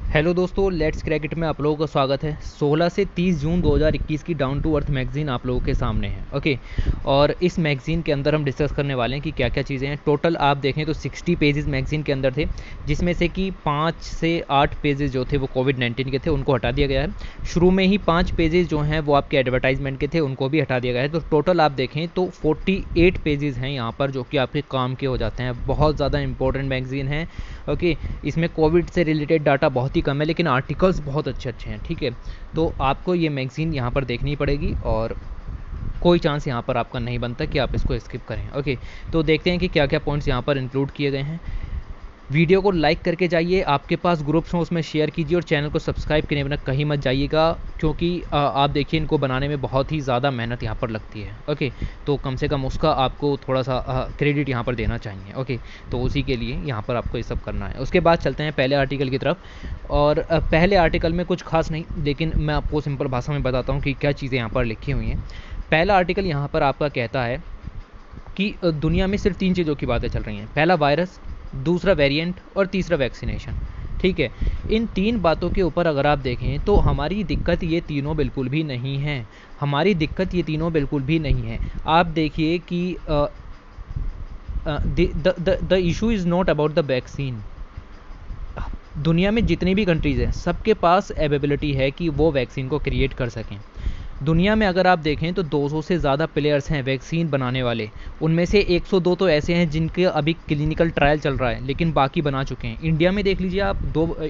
Hello दोस्तों, let's crack it में आप लोगों का स्वागत है। 16 से 30 जून 2021 की डाउन टू अर्थ मैगज़ीन आप लोगों के सामने है। ओके, और इस मैगज़ीन के अंदर हम डिस्कस करने वाले हैं कि क्या क्या चीज़ें हैं। टोटल आप देखें तो 60 पेजेस मैगज़ीन के अंदर थे, जिसमें से कि 5 से 8 पेजेस जो थे वो कोविड-19 के थे, उनको हटा दिया गया है। शुरू में ही 5 पेजेस जो हैं वो आपके एडवर्टाइजमेंट के थे, उनको भी हटा दिया गया है। तो टोटल आप देखें तो 48 पेजेस हैं यहाँ पर, जो कि आपके काम के हो जाते हैं। बहुत ज़्यादा इंपॉर्टेंट मैगज़ीन है। ओके, इसमें कोविड से रिलेटेड डाटा बहुत ही कम है, लेकिन आर्टिकल्स बहुत अच्छे अच्छे हैं। ठीक है, तो आपको ये मैगज़ीन यहाँ पर देखनी पड़ेगी और कोई चांस यहाँ पर आपका नहीं बनता कि आप इसको स्किप करें। ओके, तो देखते हैं कि क्या क्या पॉइंट्स यहाँ पर इंक्लूड किए गए हैं। वीडियो को लाइक करके जाइए, आपके पास ग्रुप्स हों उसमें शेयर कीजिए और चैनल को सब्सक्राइब करने बिना कहीं मत जाइएगा, क्योंकि आप देखिए इनको बनाने में बहुत ही ज़्यादा मेहनत यहाँ पर लगती है। ओके, तो कम से कम उसका आपको थोड़ा सा क्रेडिट यहाँ पर देना चाहिए। ओके, तो उसी के लिए यहाँ पर आपको ये सब करना है। उसके बाद चलते हैं पहले आर्टिकल की तरफ। और पहले आर्टिकल में कुछ खास नहीं, लेकिन मैं आपको सिंपल भाषा में बताता हूँ कि क्या चीज़ें यहाँ पर लिखी हुई हैं। पहला आर्टिकल यहाँ पर आपका कहता है कि दुनिया में सिर्फ 3 चीज़ों की बातें चल रही हैं। पहला वायरस, दूसरा वेरिएंट और तीसरा वैक्सीनेशन। ठीक है, इन 3 बातों के ऊपर अगर आप देखें तो हमारी दिक्कत ये तीनों बिल्कुल भी नहीं है। हमारी दिक्कत ये तीनों बिल्कुल भी नहीं है। आप देखिए कि the issue is not about the vaccine. दुनिया में जितनी भी कंट्रीज़ हैं, सबके पास एबिलिटी है कि वो वैक्सीन को क्रिएट कर सकें। दुनिया में अगर आप देखें तो 200 से ज़्यादा प्लेयर्स हैं वैक्सीन बनाने वाले। उनमें से 102 तो ऐसे हैं जिनके अभी क्लिनिकल ट्रायल चल रहा है, लेकिन बाकी बना चुके हैं। इंडिया में देख लीजिए आप,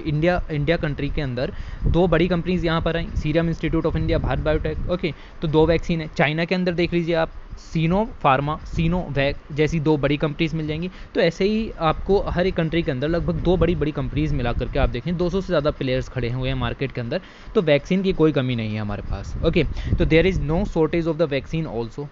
इंडिया कंट्री के अंदर 2 बड़ी कंपनीज यहाँ पर आई, Serum Institute of India, Bharat Biotech. Okay, तो 2 वैक्सीन है। चाइना के अंदर देख लीजिए आप, सीनो फार्मा, सीनोवैक जैसी 2 बड़ी कंपनीज मिल जाएंगी। तो ऐसे ही आपको हर एक कंट्री के अंदर लगभग 2 बड़ी बड़ी कंपनीज मिला करके आप देखें 200 से ज़्यादा प्लेयर्स खड़े हुए हैं मार्केट के अंदर। तो वैक्सीन की कोई कमी नहीं है हमारे पास। ओके, तो there is no shortage of the vaccine also.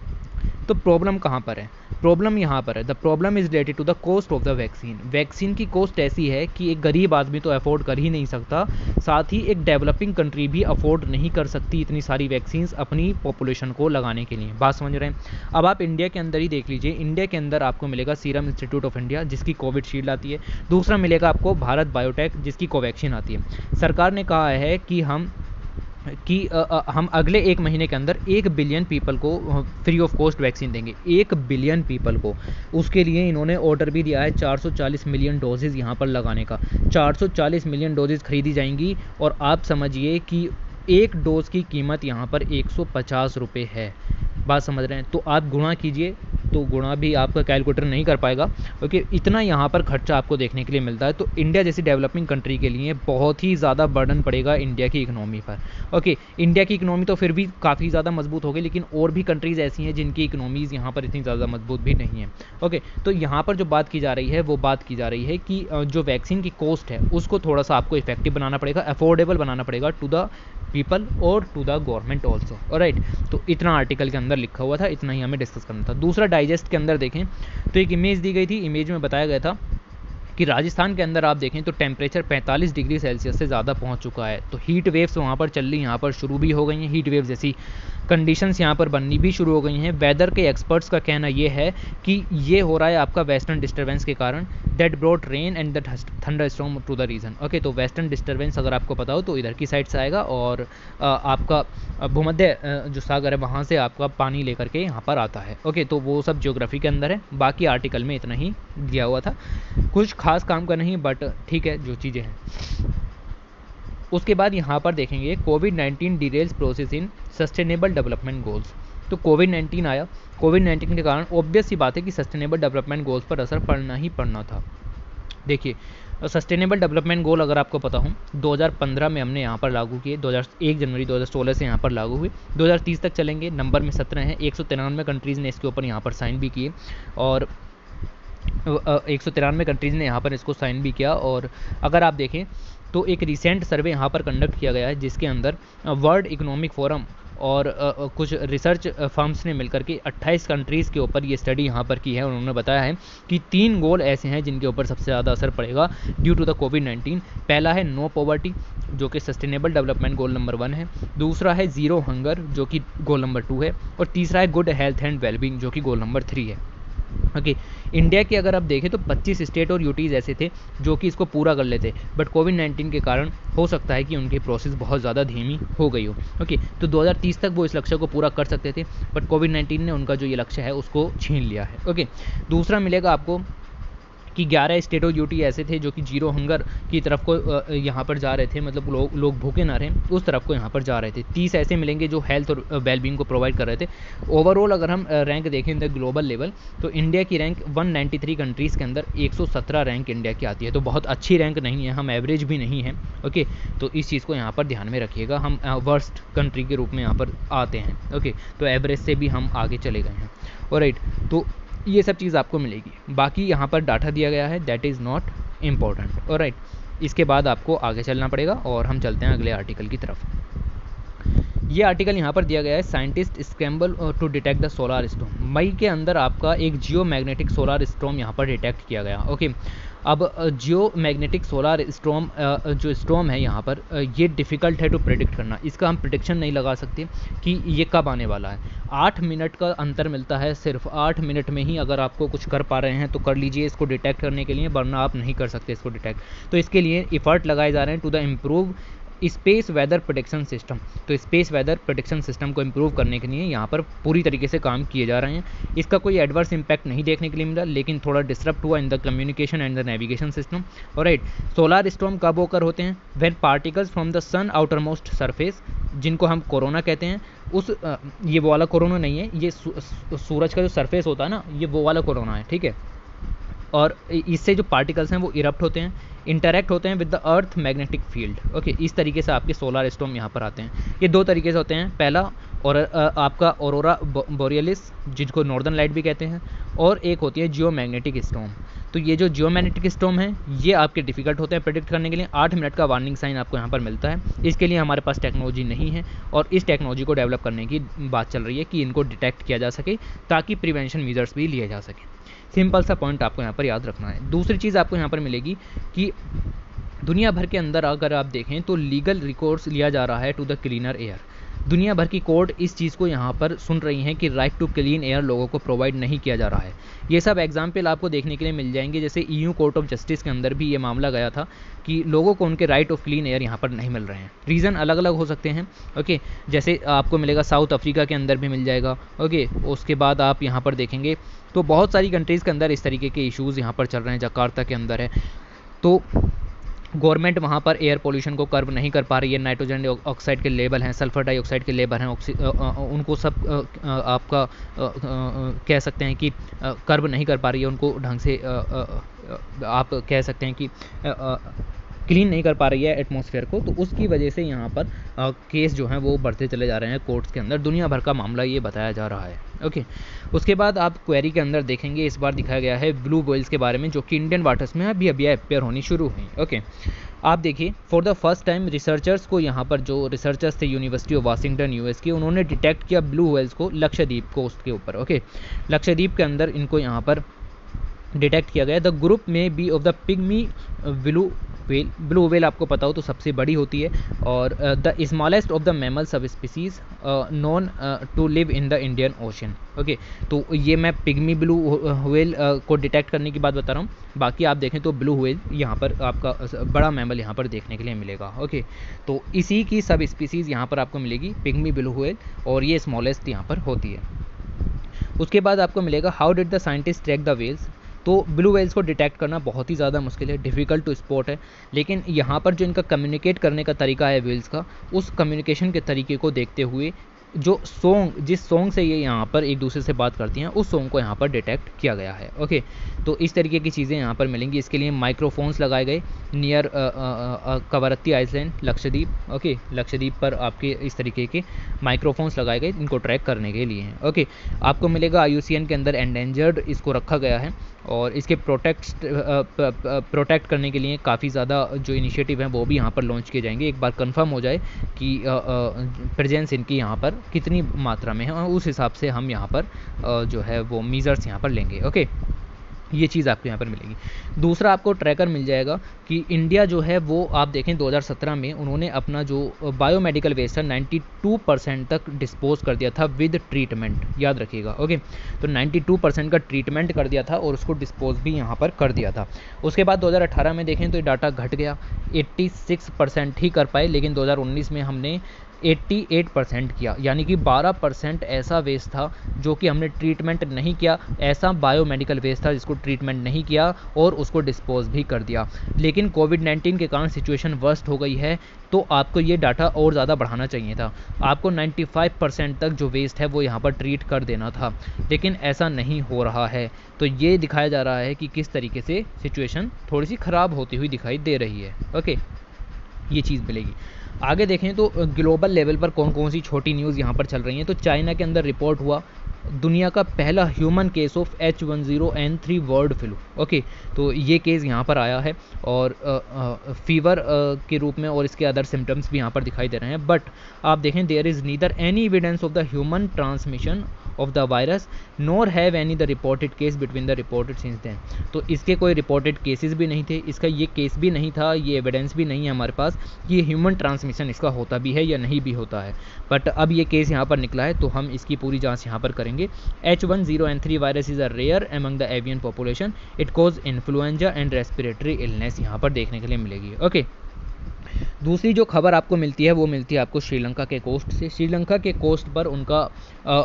तो प्रॉब्लम कहाँ पर है? प्रॉब्लम यहाँ पर है, the problem is related to the cost of the vaccine. Vaccine की कॉस्ट ऐसी है कि एक गरीब आदमी तो अफोर्ड कर ही नहीं सकता, साथ ही एक डेवलपिंग कंट्री भी अफोर्ड नहीं कर सकती इतनी सारी वैक्सीन्स अपनी पॉपुलेशन को लगाने के लिए। बात समझ रहे हैं? अब आप इंडिया के अंदर ही देख लीजिए, इंडिया के अंदर आपको मिलेगा सीरम इंस्टीट्यूट ऑफ इंडिया, जिसकी कोविशील्ड आती है। दूसरा मिलेगा आपको भारत बायोटेक, जिसकी कोवैक्सीन आती है। सरकार ने कहा है कि हम अगले 1 महीने के अंदर 1 बिलियन पीपल को फ्री ऑफ कॉस्ट वैक्सीन देंगे। 1 बिलियन पीपल को। उसके लिए इन्होंने ऑर्डर भी दिया है 440 मिलियन डोजेज़ यहाँ पर लगाने का। 440 मिलियन डोजेज़ खरीदी जाएंगी और आप समझिए कि एक डोज की कीमत यहाँ पर 150 रुपये है। बात समझ रहे हैं? तो आप गुणा कीजिए, तो गुणा भी आपका कैलकुलेटर नहीं कर पाएगा। ओके, इतना यहाँ पर खर्चा आपको देखने के लिए मिलता है। तो इंडिया जैसी डेवलपिंग कंट्री के लिए बहुत ही ज़्यादा बर्डन पड़ेगा इंडिया की इकनॉमी पर। ओके, इंडिया की इकनॉमी तो फिर भी काफ़ी ज़्यादा मजबूत हो गई, लेकिन और भी कंट्रीज़ ऐसी हैं जिनकी इकनॉमीज़ यहाँ पर इतनी ज़्यादा मजबूत भी नहीं है। ओके, तो यहाँ पर जो बात की जा रही है वो बात की जा रही है कि जो वैक्सीन की कॉस्ट है उसको थोड़ा सा आपको इफेक्टिव बनाना पड़ेगा, अफोर्डेबल बनाना पड़ेगा टू द पीपल और to the government also. Alright, तो इतना आर्टिकल के अंदर लिखा हुआ था, इतना ही हमें डिस्कस करना था। दूसरा, डाइजेस्ट के अंदर देखें तो एक इमेज दी गई थी। इमेज में बताया गया था कि राजस्थान के अंदर आप देखें तो टेम्परेचर 45 डिग्री सेल्सियस से ज़्यादा पहुंच चुका है। तो हीट वेव्स वहाँ पर चल रही, यहाँ पर शुरू भी हो गई हैं। हीट वेव्स जैसी कंडीशंस यहाँ पर बननी भी शुरू हो गई हैं। वेदर के एक्सपर्ट्स का कहना ये है कि ये हो रहा है आपका वेस्टर्न डिस्टर्बेंस के कारण, that brought rain and the thunderstorm to the region. Okay, तो वेस्टर्न डिस्टर्बेंस अगर आपको पता हो तो इधर की साइड से आएगा और आपका भूमध्य जो सागर है वहाँ से आपका पानी लेकर के यहाँ पर आता है। ओके, तो वो सब ज्योग्राफी के अंदर है। बाकी आर्टिकल में इतना ही दिया हुआ था, कुछ खास काम का नहीं, बट ठीक है जो चीज़ें हैं। उसके बाद यहाँ पर देखेंगे कोविड-19 derails process in sustainable development goals. तो कोविड-19 आया, कोविड-19 के कारण ऑब्वियस सी बात है कि सस्टेनेबल डेवलपमेंट गोल्स पर असर पड़ना ही पड़ना था। देखिए, सस्टेनेबल डेवलपमेंट गोल अगर आपको पता हो 2015 में हमने यहाँ पर लागू किए, 1 जनवरी 2016 से यहाँ पर लागू हुए, 2030 तक चलेंगे। नंबर में 17 हैं, 193 कंट्रीज़ ने इसके ऊपर यहाँ पर साइन भी किए और 193 कंट्रीज़ ने यहाँ पर इसको साइन भी किया। और अगर आप देखें तो एक रिसेंट सर्वे यहाँ पर कंडक्ट किया गया है, जिसके अंदर वर्ल्ड इकोनॉमिक फोरम और कुछ रिसर्च फर्म्स ने मिलकर के 28 कंट्रीज़ के ऊपर ये स्टडी यहाँ पर की है। उन्होंने बताया है कि 3 गोल ऐसे हैं जिनके ऊपर सबसे ज़्यादा असर पड़ेगा ड्यू टू द कोविड-19। पहला है नो पॉवर्टी, जो कि सस्टेनेबल डेवलपमेंट गोल नंबर 1 है। दूसरा है ज़ीरो हंगर, जो कि गोल नंबर 2 है। और तीसरा है गुड हेल्थ एंड वेलबींग, जो कि गोल नंबर 3 है। ओके इंडिया की अगर आप देखें तो 25 स्टेट और यूटीज़ ऐसे थे जो कि इसको पूरा कर लेते, बट कोविड-19 के कारण हो सकता है कि उनकी प्रोसेस बहुत ज़्यादा धीमी हो गई हो। ओके तो 2030 तक वो इस लक्ष्य को पूरा कर सकते थे, बट कोविड-19 ने उनका जो ये लक्ष्य है उसको छीन लिया है। ओके दूसरा मिलेगा आपको कि 11 स्टेट और यूटी ऐसे थे जो कि जीरो हंगर की तरफ को यहाँ पर जा रहे थे, मतलब लोग भूखे ना रहें उस तरफ को यहाँ पर जा रहे थे। 30 ऐसे मिलेंगे जो हेल्थ और वेलबींग को प्रोवाइड कर रहे थे। ओवरऑल अगर हम रैंक देखें इन द ग्लोबल लेवल तो इंडिया की रैंक 193 कंट्रीज़ के अंदर 117 रैंक इंडिया की आती है, तो बहुत अच्छी रैंक नहीं है, हम एवरेज भी नहीं है। ओके तो इस चीज़ को यहाँ पर ध्यान में रखिएगा, हम वर्स्ट कंट्री के रूप में यहाँ पर आते हैं। ओके तो एवरेज से भी हम आगे चले गए हैं। ऑलराइट तो ये सब चीज़ आपको मिलेगी। बाकी यहाँ पर डाटा दिया गया है, that is not important. Alright इसके बाद आपको आगे चलना पड़ेगा और हम चलते हैं अगले आर्टिकल की तरफ। ये आर्टिकल यहाँ पर दिया गया है, scientist scramble to detect the solar storm. मई के अंदर आपका एक जियो मैग्नेटिक सोलर स्टॉर्म यहाँ पर डिटेक्ट किया गया। ओके अब जियो मैग्नेटिक सोलर स्टॉर्म जो स्टॉर्म है यहाँ पर ये डिफ़िकल्ट है टू प्रेडिक्ट करना, इसका हम प्रेडिक्शन नहीं लगा सकते कि ये कब आने वाला है। 8 मिनट का अंतर मिलता है, सिर्फ 8 मिनट में ही अगर आपको कुछ कर पा रहे हैं तो कर लीजिए इसको डिटेक्ट करने के लिए, वरना आप नहीं कर सकते इसको डिटेक्ट। तो इसके लिए एफर्ट लगाए जा रहे हैं to the improve space weather protection system. तो स्पेस वेदर प्रोटेक्शन सिस्टम को इम्प्रूव करने के लिए यहाँ पर पूरी तरीके से काम किए जा रहे हैं। इसका कोई एडवर्स इम्पैक्ट नहीं देखने के लिए मिला, लेकिन थोड़ा डिस्टर्ब हुआ in the communication and the navigation system. Alright solar storm कब होकर होते हैं? When particles from the sun outermost surface, जिनको हम कोरोना कहते हैं, उस ये वो वाला कोरोना नहीं है, ये सूरज का जो सरफेस होता है ना, ये वो वाला कोरोना है, ठीक है। और इससे जो पार्टिकल्स हैं वो इरप्ट होते हैं, इंटरेक्ट होते हैं with the earth magnetic field. Okay इस तरीके से आपके सोलर स्टॉर्म यहाँ पर आते हैं। ये दो तरीके से होते हैं, पहला और आपका ऑरोरा बोरियलिस जिसको नॉर्दर्न लाइट भी कहते हैं, और एक होती है जियो मैग्नेटिक स्टॉर्म। तो ये जो जियो मैग्नेटिक स्टॉर्म है ये आपके डिफिकल्ट होते हैं प्रेडिक्ट करने के लिए। 8 मिनट का वार्निंग साइन आपको यहाँ पर मिलता है, इसके लिए हमारे पास टेक्नोलॉजी नहीं है और इस टेक्नोलॉजी को डेवलप करने की बात चल रही है कि इनको डिटेक्ट किया जा सके ताकि प्रिवेंशन मेजर्स भी लिए जा सकें। सिंपल सा पॉइंट आपको यहाँ पर याद रखना है। दूसरी चीज़ आपको यहाँ पर मिलेगी कि दुनिया भर के अंदर अगर आप देखें तो लीगल रिकॉर्ड्स लिया जा रहा है टू द क्लीनर एयर। दुनिया भर की कोर्ट इस चीज़ को यहाँ पर सुन रही हैं कि राइट टू क्लीन एयर लोगों को प्रोवाइड नहीं किया जा रहा है। ये सब एग्जाम्पल आपको देखने के लिए मिल जाएंगे, जैसे EU कोर्ट ऑफ जस्टिस के अंदर भी ये मामला गया था कि लोगों को उनके राइट ऑफ क्लीन एयर यहाँ पर नहीं मिल रहे हैं। रीज़न अलग अलग हो सकते हैं। ओके जैसे आपको मिलेगा साउथ अफ्रीका के अंदर भी मिल जाएगा। ओके उसके बाद आप यहाँ पर देखेंगे तो बहुत सारी कंट्रीज़ के अंदर इस तरीके के इश्यूज़ यहाँ पर चल रहे हैं। जकार्ता के अंदर है तो गवर्नमेंट वहाँ पर एयर पोल्यूशन को कर्व नहीं कर पा रही है। नाइट्रोजन ऑक्साइड के लेवल हैं, सल्फर डाइऑक्साइड के लेवल हैं, उनको सब आपका कह सकते हैं कि कर्व नहीं कर पा रही है, उनको ढंग से आप कह सकते हैं कि क्लीन नहीं कर पा रही है एटमॉस्फेयर को। तो उसकी वजह से यहाँ पर केस जो हैं वो बढ़ते चले जा रहे हैं कोर्ट्स के अंदर। दुनिया भर का मामला ये बताया जा रहा है। ओके उसके बाद आप क्वेरी के अंदर देखेंगे इस बार दिखाया गया है ब्लू व्हेल्स के बारे में जो कि इंडियन वाटर्स में अभी अपेयर होनी शुरू हुई। ओके आप देखिए for the first time researchers को यहाँ पर जो रिसर्चर्स थे यूनिवर्सिटी ऑफ वाशिंगटन US के, उन्होंने डिटेक्ट किया ब्लू व्हेल्स को लक्षद्वीप कोस्ट के ऊपर। ओके लक्षद्वीप के अंदर इनको यहाँ पर डिटेक्ट किया गया। द ग्रुप में be of the pygmy blue whale. Blue whale आपको पता हो तो सबसे बड़ी होती है और the smallest of the mammal sub species known to live in the Indian Ocean. Okay तो ये मैं पिग्मी ब्लू व्हेल को डिटेक्ट करने की बात बता रहा हूँ। बाकी आप देखें तो ब्लू व्हेल यहाँ पर आपका बड़ा मैमल यहाँ पर देखने के लिए मिलेगा। ओके तो इसी की सब स्पीसीज़ यहाँ पर आपको मिलेगी पिग्मी ब्लू व्हेल, और ये स्मॉलेस्ट यहाँ पर होती है। उसके बाद आपको मिलेगा how did the scientist track the whales. तो ब्लू व्हेल्स को डिटेक्ट करना बहुत ही ज़्यादा मुश्किल है, डिफ़िकल्ट टू स्पॉट है, लेकिन यहाँ पर जो इनका कम्युनिकेट करने का तरीका है व्हेल्स का, उस कम्युनिकेशन के तरीके को देखते हुए जो सॉन्ग जिस सॉन्ग से ये यहाँ पर एक दूसरे से बात करती हैं उस सॉन्ग को यहाँ पर डिटेक्ट किया गया है। ओके तो इस तरीके की चीज़ें यहाँ पर मिलेंगी। इसके लिए माइक्रोफोन्स लगाए गए near Kavaratti island Lakshadweep. Okay Lakshadweep पर आपके इस तरीके के माइक्रोफोन्स लगाए गए इनको ट्रैक करने के लिए। ओके आपको मिलेगा IUCN के अंदर एंडेंजर्ड इसको रखा गया है और इसके प्रोटेक्ट करने के लिए काफ़ी ज़्यादा जो इनिशिएटिव हैं वो भी यहाँ पर लॉन्च किए जाएंगे। एक बार कंफर्म हो जाए कि प्रेजेंस इनकी यहाँ पर कितनी मात्रा में है और उस हिसाब से हम यहाँ पर जो है वो मीजर्स यहाँ पर लेंगे। ओके ये चीज़ आपको यहाँ पर मिलेगी। दूसरा आपको ट्रैकर मिल जाएगा कि इंडिया जो है वो आप देखें 2017 में उन्होंने अपना जो बायोमेडिकल वेस्ट था 92% तक डिस्पोज कर दिया था विद ट्रीटमेंट, याद रखिएगा। ओके, तो 92% का ट्रीटमेंट कर दिया था और उसको डिस्पोज भी यहाँ पर कर दिया था। उसके बाद 2018 में देखें तो ये डाटा घट गया, 86% ही कर पाए, लेकिन 2019 में हमने 88% किया, यानी कि 12% ऐसा वेस्ट था जो कि हमने ट्रीटमेंट नहीं किया, ऐसा बायोमेडिकल वेस्ट था जिसको ट्रीटमेंट नहीं किया और उसको डिस्पोज भी कर दिया। लेकिन कोविड-19 के कारण सिचुएशन वर्स्ट हो गई है, तो आपको ये डाटा और ज़्यादा बढ़ाना चाहिए था। आपको 95% तक जो वेस्ट है वो यहाँ पर ट्रीट कर देना था, लेकिन ऐसा नहीं हो रहा है। तो ये दिखाया जा रहा है कि किस तरीके से सिचुएशन थोड़ी सी ख़राब होती हुई दिखाई दे रही है। ओके, ये चीज़ मिलेगी। आगे देखें तो ग्लोबल लेवल पर कौन कौन सी छोटी न्यूज़ यहाँ पर चल रही हैं। तो चाइना के अंदर रिपोर्ट हुआ दुनिया का पहला human case of H10N3 bird flu. Okay, तो ये केस यहाँ पर आया है और फीवर के रूप में और इसके अदर सिम्टम्स भी यहाँ पर दिखाई दे रहे हैं। बट आप देखें there is neither any evidence of the human transmission of the virus nor have any the reported case between the reported since then. तो इसके कोई रिपोर्टेड केसेस भी नहीं थे, इसका ये केस भी नहीं था, ये एविडेंस भी नहीं है हमारे पास कि ये ह्यूमन ट्रांसमिशन इसका होता भी है या नहीं भी होता है। बट अब ये केस यहाँ पर निकला है तो हम इसकी पूरी जांच यहाँ पर करेंगे। H10N3 virus is a rare among the avian population, it cause influenza and respiratory illness, यहाँ पर देखने के लिए मिलेगी। ओके, दूसरी जो खबर आपको मिलती है वो मिलती है आपको श्रीलंका के कोस्ट से। श्रीलंका के कोस्ट पर उनका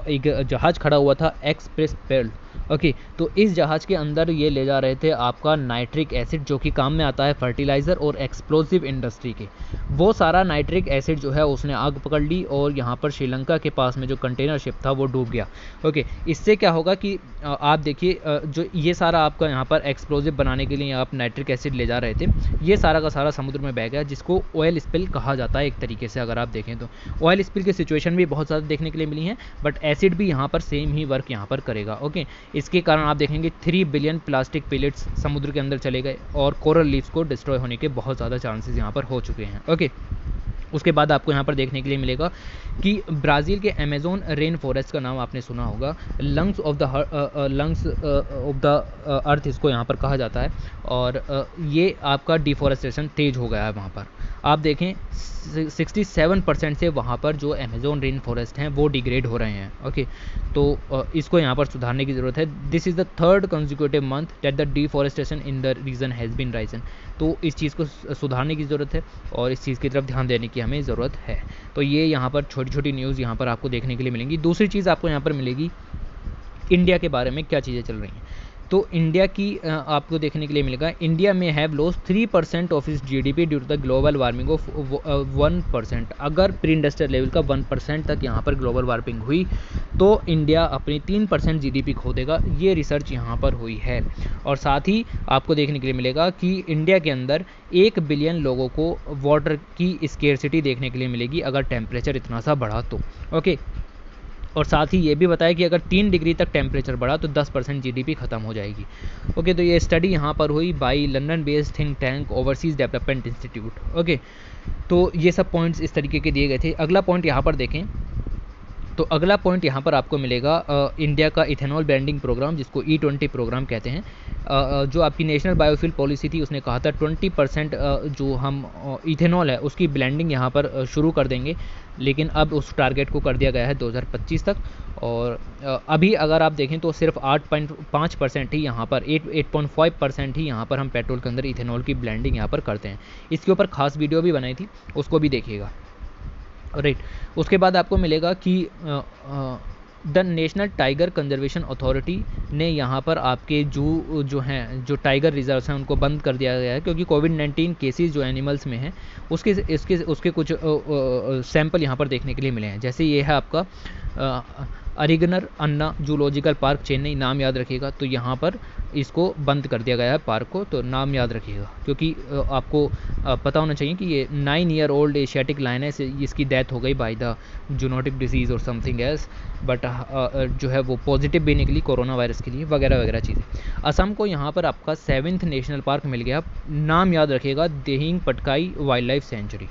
एक जहाज़ खड़ा हुआ था, एक्सप्रेस पेर्ल। ओके, तो इस जहाज़ के अंदर ये ले जा रहे थे आपका नाइट्रिक एसिड, जो कि काम में आता है फर्टिलाइज़र और एक्सप्लोसिव इंडस्ट्री के। वो सारा नाइट्रिक एसिड जो है उसने आग पकड़ ली और यहाँ पर श्रीलंका के पास में जो कंटेनर शिप था वो डूब गया। ओके, इससे क्या होगा कि आप देखिए जो ये सारा आपका यहाँ पर एक्सप्लोसिव बनाने के लिए आप नाइट्रिक एसिड ले जा रहे थे, ये सारा का सारा समुद्र में बह गया, जिसको ऑयल स्पिल कहा जाता है एक तरीके से। अगर आप देखें तो ऑयल स्पिल की सिचुएशन भी बहुत ज़्यादा देखने के लिए मिली है, बट एसिड भी यहाँ पर सेम ही वर्क यहाँ पर करेगा। ओके, इसके कारण आप देखेंगे 3 बिलियन प्लास्टिक पिलेट्स समुद्र के अंदर चले गए और कोरल लीव्स को डिस्ट्रॉय होने के बहुत ज़्यादा चांसेस यहाँ पर हो चुके हैं। ओके, उसके बाद आपको यहाँ पर देखने के लिए मिलेगा कि ब्राज़ील के अमेज़न रेन फॉरेस्ट का नाम आपने सुना होगा, लंग्स ऑफ द अर्थ इसको यहाँ पर कहा जाता है। और ये आपका डिफॉरेस्टेशन तेज हो गया है वहाँ पर। आप देखें 67% से वहाँ पर जो अमेज़न रेन फॉरेस्ट हैं वो डिग्रेड हो रहे हैं। ओके, तो इसको यहाँ पर सुधारने की ज़रूरत है। This is the third consecutive month that the deforestation in the region has been risen. तो इस चीज़ को सुधारने की ज़रूरत है और इस चीज़ की तरफ ध्यान देने की हमें ज़रूरत है। तो ये यहाँ पर छोटी छोटी न्यूज़ यहाँ पर आपको देखने के लिए मिलेंगी। दूसरी चीज़ आपको यहाँ पर मिलेगी इंडिया के बारे में क्या चीज़ें चल रही हैं। तो इंडिया की आपको देखने के लिए मिलेगा, इंडिया में have lost 3% of its GDP due to the global warming of 1%। अगर प्री इंडस्ट्रियल लेवल का 1% तक यहाँ पर ग्लोबल वार्मिंग हुई तो इंडिया अपनी 3% GDP खो देगा। ये रिसर्च यहाँ पर हुई है। और साथ ही आपको देखने के लिए मिलेगा कि इंडिया के अंदर 1 बिलियन लोगों को वाटर की स्केर्सिटी देखने के लिए मिलेगी अगर टेम्परेचर इतना सा बढ़ा तो। ओके, और साथ ही ये भी बताया कि अगर 3 डिग्री तक टेम्परेचर बढ़ा तो 10% GDP ख़त्म हो जाएगी। ओके, तो ये स्टडी यहाँ पर हुई by London based think tank overseas development institute. Okay, तो ये सब पॉइंट्स इस तरीके के दिए गए थे। अगला पॉइंट यहाँ पर देखें तो अगला पॉइंट यहाँ पर आपको मिलेगा इंडिया का इथेनॉल ब्लेंडिंग प्रोग्राम, जिसको E20 प्रोग्राम कहते हैं। जो आपकी नेशनल बायोफ्यूल पॉलिसी थी उसने कहा था 20% जो हम इथेनॉल है उसकी ब्लेंडिंग यहाँ पर शुरू कर देंगे, लेकिन अब उस टारगेट को कर दिया गया है 2025 तक। और अभी अगर आप देखें तो सिर्फ 8.5% ही यहाँ पर 8.5% ही यहाँ पर हम पेट्रोल के अंदर इथेनॉल की ब्लेंडिंग यहाँ पर करते हैं। इसके ऊपर खास वीडियो भी बनाई थी, उसको भी देखिएगा। राइट, उसके बाद आपको मिलेगा कि the national tiger conservation authority ने यहाँ पर आपके जो हैं जो टाइगर रिजर्व्स हैं उनको बंद कर दिया गया है, क्योंकि कोविड-19 केसेस जो एनिमल्स में हैं उसके कुछ सैंपल यहाँ पर देखने के लिए मिले हैं। जैसे ये है आपका अरिगनर अन्ना जूलॉजिकल पार्क चेन्नई, नाम याद रखिएगा। तो यहाँ पर इसको बंद कर दिया गया है पार्क को, तो नाम याद रखिएगा, क्योंकि आपको पता होना चाहिए कि ये 9 ईयर ओल्ड एशियाटिक लायन है, इसकी डेथ हो गई बाय द जूनोटिक डिजीज़ और समथिंग एल्स, बट जो है वो पॉजिटिव भी निकली कोरोना वायरस के लिए, वगैरह वगैरह चीज़ें। असम को यहाँ पर आपका 7th नेशनल पार्क मिल गया, नाम याद रखिएगा, Dehing Patkai wild life sanctuary.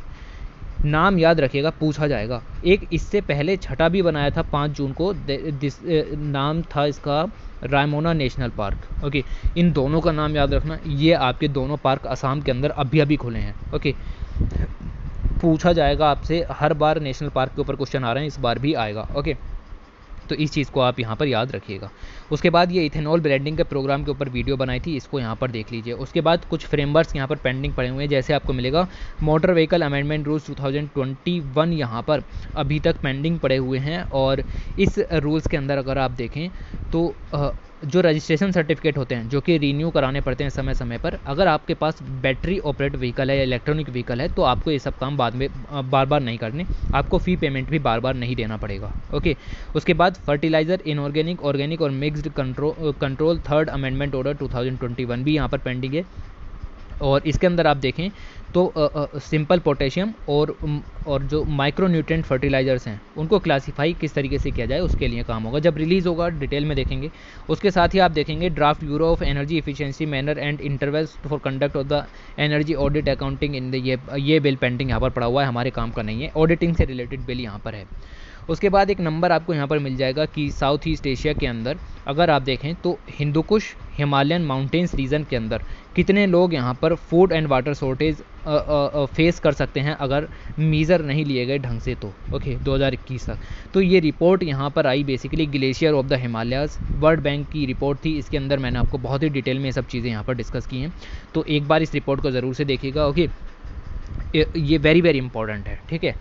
नाम याद रखिएगा, पूछा जाएगा। एक इससे पहले छठा भी बनाया था 5 जून को, नाम था इसका रायमोना नेशनल पार्क। ओके, इन दोनों का नाम याद रखना, ये आपके दोनों पार्क असम के अंदर अभी अभी खुले हैं। ओके, पूछा जाएगा आपसे, हर बार नेशनल पार्क के ऊपर क्वेश्चन आ रहे हैं, इस बार भी आएगा। ओके, तो इस चीज़ को आप यहाँ पर याद रखिएगा। उसके बाद ये इथेनॉल ब्लेंडिंग के प्रोग्राम के ऊपर वीडियो बनाई थी, इसको यहाँ पर देख लीजिए। उसके बाद कुछ फ्रेमवर्क्स यहाँ पर पेंडिंग पड़े हुए हैं, जैसे आपको मिलेगा मोटर व्हीकल अमेंडमेंट रूल्स 2021 यहाँ पर अभी तक पेंडिंग पड़े हुए हैं। और इस रूल्स के अंदर अगर आप देखें तो जो रजिस्ट्रेशन सर्टिफिकेट होते हैं जो कि रीन्यू कराने पड़ते हैं समय समय पर, अगर आपके पास बैटरी ऑपरेट व्हीकल है या इलेक्ट्रॉनिक व्हीकल है तो आपको ये सब काम बाद में बार बार नहीं करने, आपको फ़ी पेमेंट भी बार बार नहीं देना पड़ेगा। ओके, उसके बाद फर्टिलाइज़र, इनऑर्गेनिक, ऑर्गेनिक और mixed control third amendment order 2021 भी यहाँ पर पेंडिंग है। और इसके अंदर आप देखें तो सिंपल पोटेशियम और जो माइक्रो न्यूट्रिएंट फर्टिलाइजर्स हैं उनको क्लासीफाई किस तरीके से किया जाए उसके लिए काम होगा, जब रिलीज़ होगा डिटेल में देखेंगे। उसके साथ ही आप देखेंगे draft bureau of energy efficiency manner and intervals for conduct of the energy audit accounting in the, ये बिल पेंडिंग यहाँ पर पड़ा हुआ है, हमारे काम का नहीं है, ऑडिटिंग से रिलेटेड बिल यहाँ पर है। उसके बाद एक नंबर आपको यहाँ पर मिल जाएगा कि साउथ ईस्ट एशिया के अंदर अगर आप देखें तो हिंदुकुश हिमालयन माउंटेन्स रीजन के अंदर कितने लोग यहाँ पर food and water shortage face कर सकते हैं अगर मीज़र नहीं लिए गए ढंग से तो। ओके, 2021 तक तो ये रिपोर्ट यहाँ पर आई, basically glacier of the Himalayas, World Bank की रिपोर्ट थी। इसके अंदर मैंने आपको बहुत ही डिटेल में ये सब चीज़ें यहाँ पर डिस्कस की हैं, तो एक बार इस रिपोर्ट को ज़रूर से देखिएगा। ओके, ये वेरी वेरी इंपॉर्टेंट है, ठीक है।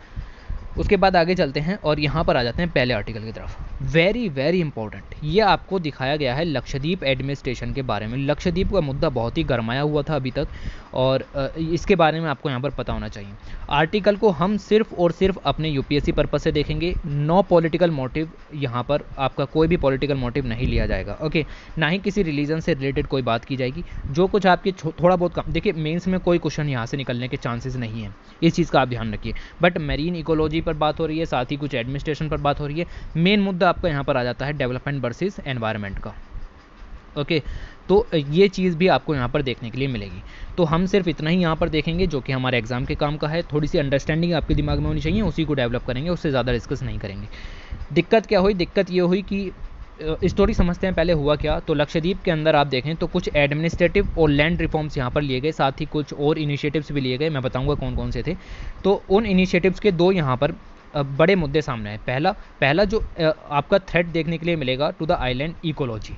उसके बाद आगे चलते हैं और यहाँ पर आ जाते हैं पहले आर्टिकल की तरफ। वेरी वेरी इंपॉर्टेंट, ये आपको दिखाया गया है लक्षद्वीप एडमिनिस्ट्रेशन के बारे में। लक्षद्वीप का मुद्दा बहुत ही गरमाया हुआ था अभी तक और इसके बारे में आपको यहाँ पर पता होना चाहिए। आर्टिकल को हम सिर्फ और सिर्फ अपने यूपीएससी पर्पस से देखेंगे, नो पॉलिटिकल मोटिव, यहाँ पर आपका कोई भी पॉलिटिकल मोटिव नहीं लिया जाएगा। ओके, ना ही किसी रिलीजन से रिलेटेड कोई बात की जाएगी। जो कुछ आपके थोड़ा बहुत कम, देखिए मेंस में कोई क्वेश्चन यहाँ से निकलने के चांसेस नहीं है, इस चीज़ का आप ध्यान रखिए। बट मेरीन इकोलॉजी पर बात हो रही है, साथ ही कुछ एडमिनिस्ट्रेशन पर बात हो रही है। मेन मुद्दा आपका यहाँ पर आ जाता है डेवलपमेंट वर्सेस एनवायरनमेंट का। ओके, तो ये चीज़ भी आपको यहाँ पर देखने के लिए मिलेगी। तो हम सिर्फ इतना ही यहाँ पर देखेंगे जो कि हमारे एग्जाम के काम का है। थोड़ी सी अंडरस्टैंडिंग आपके दिमाग में होनी चाहिए, उसी को डेवलप करेंगे, उससे ज़्यादा डिस्कस नहीं करेंगे। दिक्कत क्या हुई? दिक्कत ये हुई कि स्टोरी समझते हैं पहले हुआ क्या। तो लक्षद्वीप के अंदर आप देखें तो कुछ एडमिनिस्ट्रेटिव और लैंड रिफॉर्म्स यहाँ पर लिए गए, साथ ही कुछ और इनिशिएटिव्स भी लिए गए, मैं बताऊंगा कौन कौन से थे। तो उन इनिशिएटिव्स के दो यहाँ पर बड़े मुद्दे सामने आए। पहला जो आपका थ्रेट देखने के लिए मिलेगा टू द आइलैंड इकोलॉजी।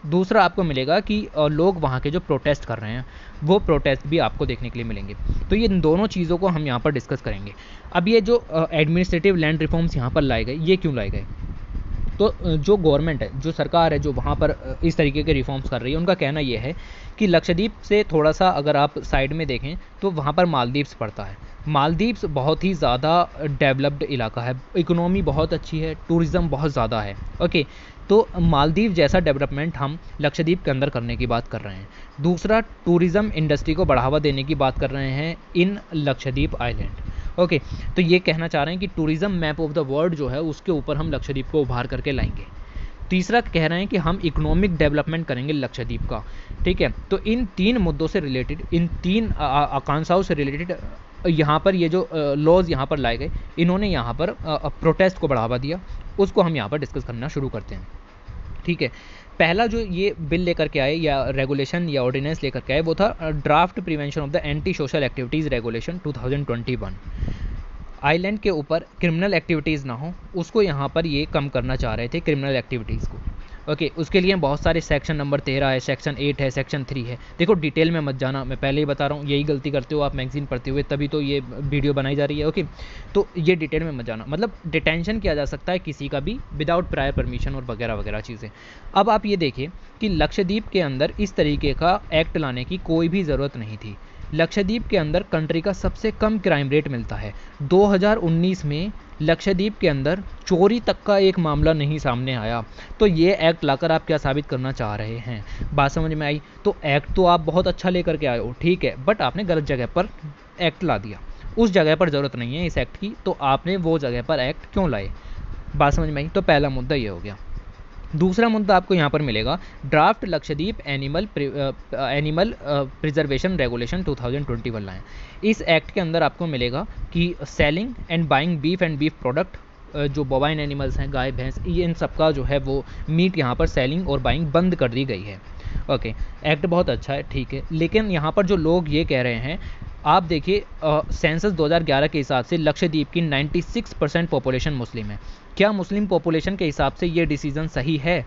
दूसरा आपको मिलेगा कि लोग वहाँ के जो प्रोटेस्ट कर रहे हैं वो प्रोटेस्ट भी आपको देखने के लिए मिलेंगे। तो ये दोनों चीज़ों को हम यहाँ पर डिस्कस करेंगे। अब ये जो एडमिनिस्ट्रेटिव लैंड रिफॉर्म्स यहाँ पर लाए गए, ये क्यों लाए गए? तो जो गवर्नमेंट है, जो सरकार है, जो वहाँ पर इस तरीके के रिफॉर्म्स कर रही है, उनका कहना ये है कि लक्षद्वीप से थोड़ा सा अगर आप साइड में देखें तो वहाँ पर मालदीव्स पड़ता है। मालदीव्स बहुत ही ज़्यादा डेवलप्ड इलाका है, इकोनॉमी बहुत अच्छी है, टूरिज़्म बहुत ज़्यादा है। ओके, तो मालदीव जैसा डेवलपमेंट हम लक्षद्वीप के अंदर करने की बात कर रहे हैं। दूसरा, टूरिज़्म इंडस्ट्री को बढ़ावा देने की बात कर रहे हैं इन लक्षद्वीप आइलैंड। ओके, तो ये कहना चाह रहे हैं कि tourism map of the world जो है उसके ऊपर हम लक्षद्वीप को उभार करके लाएंगे। तीसरा कह रहे हैं कि हम इकोनॉमिक डेवलपमेंट करेंगे लक्षद्वीप का, ठीक है। तो इन तीन मुद्दों से रिलेटेड, इन तीन आकांक्षाओं से रिलेटेड यहाँ पर ये जो लॉज यहाँ पर लाए गए, इन्होंने यहाँ पर प्रोटेस्ट को बढ़ावा दिया, उसको हम यहाँ पर डिस्कस करना शुरू करते हैं, ठीक है। पहला जो ये बिल लेकर के आए या रेगुलेशन या ऑर्डिनेंस लेकर के आए वो था draft prevention of the anti social activities regulation 2021। Island के ऊपर क्रिमिनल एक्टिविटीज़ ना हो, उसको यहाँ पर ये कम करना चाह रहे थे, क्रिमिनल एक्टिविटीज़ को। ओके, उसके लिए बहुत सारे सेक्शन नंबर 13 है, सेक्शन 8 है, सेक्शन 3 है। देखो डिटेल में मत जाना, मैं पहले ही बता रहा हूँ, यही गलती करते हो आप मैगजीन पढ़ते हुए, तभी तो ये वीडियो बनाई जा रही है। ओके, तो ये डिटेल में मत जाना, मतलब डिटेंशन किया जा सकता है किसी का भी विदाउट प्रायर परमिशन और वगैरह वगैरह चीज़ें। अब आप ये देखिए कि लक्षद्वीप के अंदर इस तरीके का एक्ट लाने की कोई भी ज़रूरत नहीं थी। लक्षद्वीप के अंदर कंट्री का सबसे कम क्राइम रेट मिलता है। 2019 में लक्षद्वीप के अंदर चोरी तक का एक मामला नहीं सामने आया। तो ये एक्ट लाकर आप क्या साबित करना चाह रहे हैं? बात समझ में आई? तो एक्ट तो आप बहुत अच्छा लेकर के आए हो, ठीक है, बट आपने गलत जगह पर एक्ट ला दिया। उस जगह पर ज़रूरत नहीं है इस एक्ट की, तो आपने वो जगह पर एक्ट क्यों लाए? बात समझ में आई? तो पहला मुद्दा ये हो गया। दूसरा मुद्दा आपको यहाँ पर मिलेगा draft Lakshadweep animal preservation regulation 2021 लाए। इस एक्ट के अंदर आपको मिलेगा कि selling and buying beef and beef product, जो बोवाइन एनिमल्स हैं, गाय भैंस, ये इन सबका जो है वो मीट यहाँ पर सेलिंग और बाइंग बंद कर दी गई है। ओके, एक्ट बहुत अच्छा है, ठीक है, लेकिन यहाँ पर जो लोग ये कह रहे हैं, आप देखिए सेंसस 2011 के हिसाब से लक्षद्वीप की 96% पॉपुलेशन मुस्लिम है। क्या मुस्लिम पॉपुलेशन के हिसाब से ये डिसीजन सही है?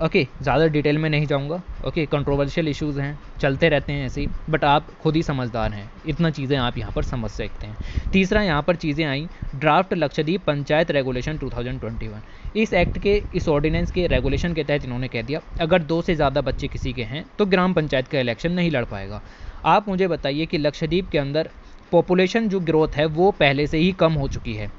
ओके, ज़्यादा डिटेल में नहीं जाऊँगा। ओके, कंट्रोवर्शियल इश्यूज़ हैं, चलते रहते हैं ऐसे ही, बट आप खुद ही समझदार हैं, इतना चीज़ें आप यहाँ पर समझ सकते हैं। तीसरा यहाँ पर चीज़ें आई ड्राफ्ट लक्षद्वीप पंचायत रेगुलेशन 2021। इस एक्ट के, इस ऑर्डिनेंस के रेगुलेशन के तहत इन्होंने कह दिया अगर 2 से ज़्यादा बच्चे किसी के हैं तो ग्राम पंचायत का इलेक्शन नहीं लड़ पाएगा। आप मुझे बताइए कि लक्षद्वीप के अंदर पॉपुलेशन जो ग्रोथ है वो पहले से ही कम हो चुकी है।